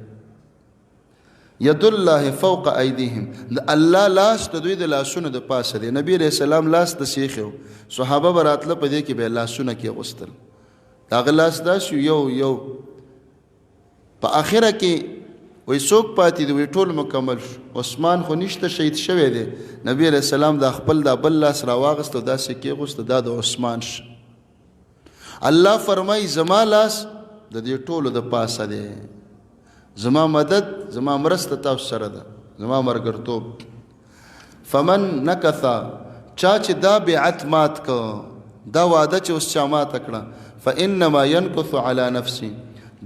ید الله فوق ایدیهم د الله لاس د دوی د لاسونو د پاسه دی نبی علیه السلام لاس د سیخ و صحابه به راتله په دې کې به لاسونه کېغوستل د هغه لاس داسې یو په آخره کې وایي څوک پاتې دی وایي ټول مکمل شو عثمان خو نشته شهید شوی دی نبی علیه السلام دا خپل دا بل لاس راواغست او داسې کېغوسته دا د عثمان شه الله فرمایي زما لاس د دې ټولو د پاسه دی زما مدد زما مرسته تاسو سره ده زما مرګرتوب فمن نکثا چا چې دا بیعت مات که دا وعده چې اوس چا ماته کړه فانما ينکث علی نفسه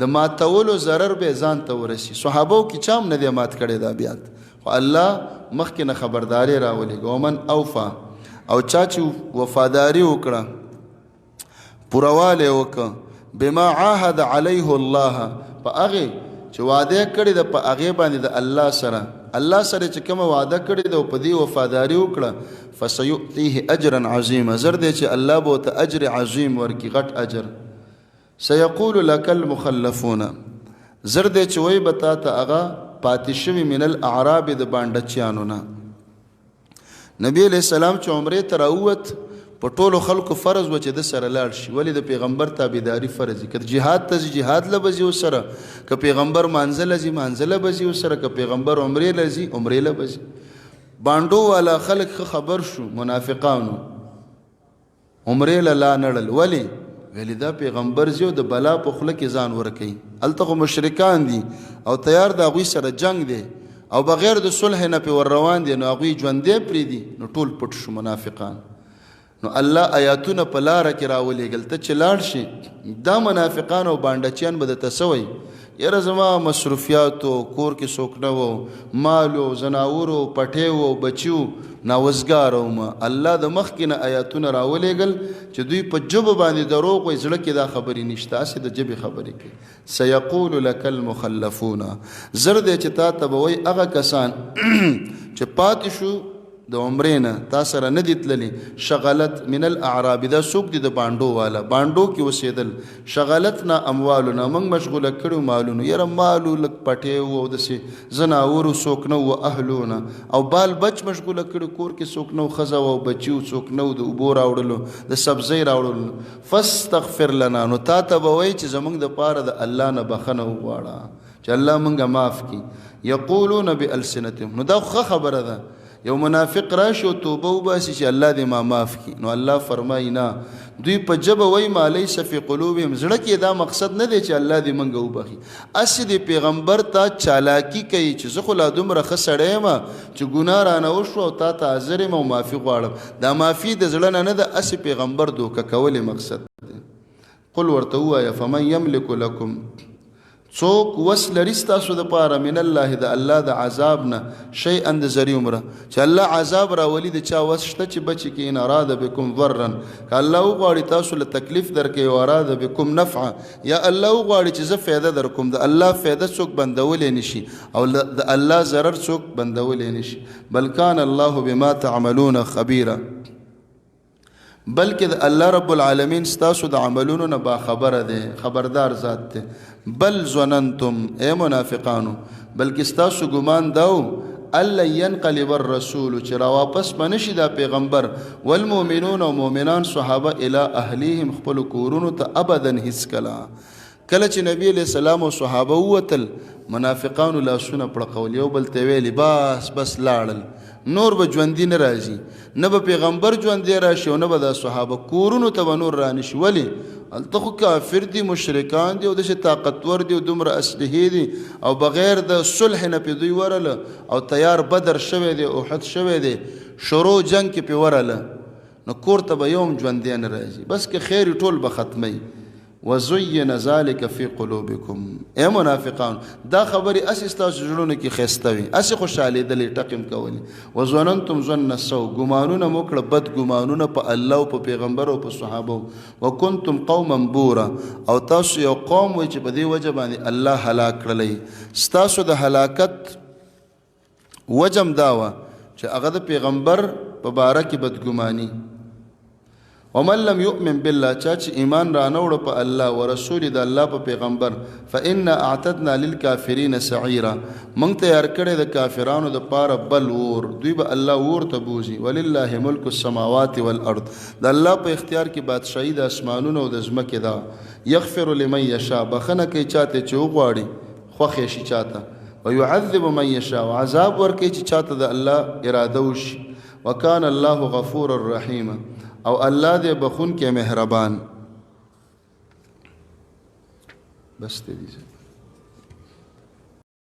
د ماتولو ضرر به ځان ته ورسي صحابو کې چام نه دی مات کړی دا بیعت خو الله مخکې نه خبرداری راولېږه ومن اوفا او چا چې وفاداري وکړه پوروالی وکړه بما عاهد علیه الله په هغې چې وعده کړی ده په هغې باندې د الله سره چې کومه وعده کړې ده او په دې وفاداري وکړه فسیؤتیه اجرا عظیما زر دی چې الله به ورته اجر عظیم ورکړي غټ اجر سیقول لک المخلفون زر دی چې وایي به تا ته هغه پاتې شوي من الاعراب د بانډچیانو نه نبی علیه السلام چې عمرې ته راووت په ټولو خلکو فرض و چې د سره لاړ شي ولې د پیغمبر تابعداري فرض دي که جهاد ته جهاد له بځي سره که پیغمبر مانځله ځي مانځله بځي سره که پیغمبر عمرې له ځي عمرې له بځي بانډو والا خلک خبر شو منافقانو عمرې له لا نړل ولې ویلې دا پیغمبر زیو د بلا په خوله کې ځان ورکوي هلته خو مشرکان دي او تیار د هغوی سره جنگ دی او بغیر د صلح نه پې ور روان دي نو هغوی ژوندی پرېږدي نو ټول پټ شو منافقان نو الله آیاتونه په لاره کې راولېږل ته چې لاړ شي دا منافقان او بانډچیان به درته څه وایي یاره زما مصروفیاتو کور کې څوک نه و مالو زناورو پټیو بچیو ناوزګار وم الله د مخکې نه آیاتونه راولېږل چې دوی په ژبه باندې دروغ وایي زړه کې دا خبرې نشته هسې د ژبې خبرې کوي سیقول لک المخلفون زر دی چې تا ته به وایي هغه کسان چې پاتې شو د عمرې نه تا سره نه دي تللي شغلت من الاعراب دا څوک دي د بانډو والا بانډو کې اوسېدل شغلتنا اموالنا موږ مشغوله کړو مالونو یاره مالو لږ پټې و او داسې زناورو څوک نه و اهلونه او بال بچ مشغوله کړو کور کې څوک نه و ښځه و او بچي و څوک نه و د اوبو راوړلو د سبزۍ راوړلو فاستغفر لنا نو تا ته به وایي چې زموږ دپاره د الله نه بخښنه وغواړه چې الله موږ معاف کړي یقولون بالسنتهم نو دا ښه خبره ده یو منافق راشي او توبه وباسي چې الله دې ما معاف کړي نو الله فرمایي نه دوی په ژبه وایي ما لیس فی قلوبهم زړه کې دا مقصد نه دی چې الله دې موږ وبخي هسې د پیغمبر ته چالاکي کوي چې زه خو لا دومره ښه سړی یم چې ګناه رانه وشو او تا ته حاضر یم او معافي غواړم دا معافي د زړه نه نه ده هسې پیغمبر دوکه کولې مقصد دی قل ورته ووایه فمن یملک لکم څوک وس لري ستاسو دپاره من الله د الله د عذاب نه شیئا د زری عمره چې الله عذاب راولي د چا وس شته چې بچي کې ان اراده بکم ضرا که الله وغواړي تاسو له تکلیف درکوي او اراده بکم نفعا یا الله وغواړي چې زه فایده در کوم د الله فایده څوک بندولی نشي او د الله ضرر څوک بندولی نشي بل کان الله بما تعملون خبیرا بلکې د الله رب العالمین ستاسو د عملونو نه باخبره دی خبردار ذات دی بل ظننتم اے منافقانو بلکې ستاسو ګمان داو الا ينقلب الرسول چې را واپس بنشي دا پیغمبر والمؤمنون او مؤمنان صحابه الی اهلیهم خپل کورونو ته ابدا هیڅ کله چې نبی علیہ السلام او صحابه وتل منافقانو لاسونه پړقول یو بل ته ویلي بس لاړل نور به ژوندي نه راځي نه به پیغمبر ژوندی راشي او نه به دا صحابه کورونو ته به نور رانشي ولې هلته خو کافر دي مشرکان دي او داسې طاقتور دي او دومره اسلحې دي او بغیر د صلح نه پې دوی ورله او تیار بدر شوی دی احد شوی دی شروع جنگ کې پې ورله نو کور ته به یو هم ژوندی نه راځي بس که خیر ټول به ختمی وزین ذلک فی قلوبکم اے منافقان دا خبرې اسې ستاسو زړونو کې ښایسته وي اسې خوشحالېدلې ټقم کولې وظننتم ظن السوء ګمانونه مو کړه بد ګمانونه په الله او په پیغمبر او په صحابو وکنتم قوما بورا او تاسو یو قوم وئ چې په دې وجه باندې الله هلاک کړلی ستاسو د هلاکت وجم دا وه چې هغه د پیغمبر په باره کې بدګماني ومن لم يؤمن بالله چاچ ایمان رانوړ په الله ورسول د الله په پیغمبر فإن اعتدنا للكافرين سعيرا مونږ تیار کړی د کافرانو د پاره بل ور دوی به الله ور ته بوزي ولله ملک السماوات والارض د الله په اختیار کې بادشاہي د اسمانونو او د ځمکې ده یغفر لمن یشاء بخنه کوي چاته چې وغواړي خوښ شي چاته ويعذب من یشاء عذاب ورکوي چې چاته د الله اراده وشي وکان الله غفور الرحیم او الله دې بخون کې مهربان بس دې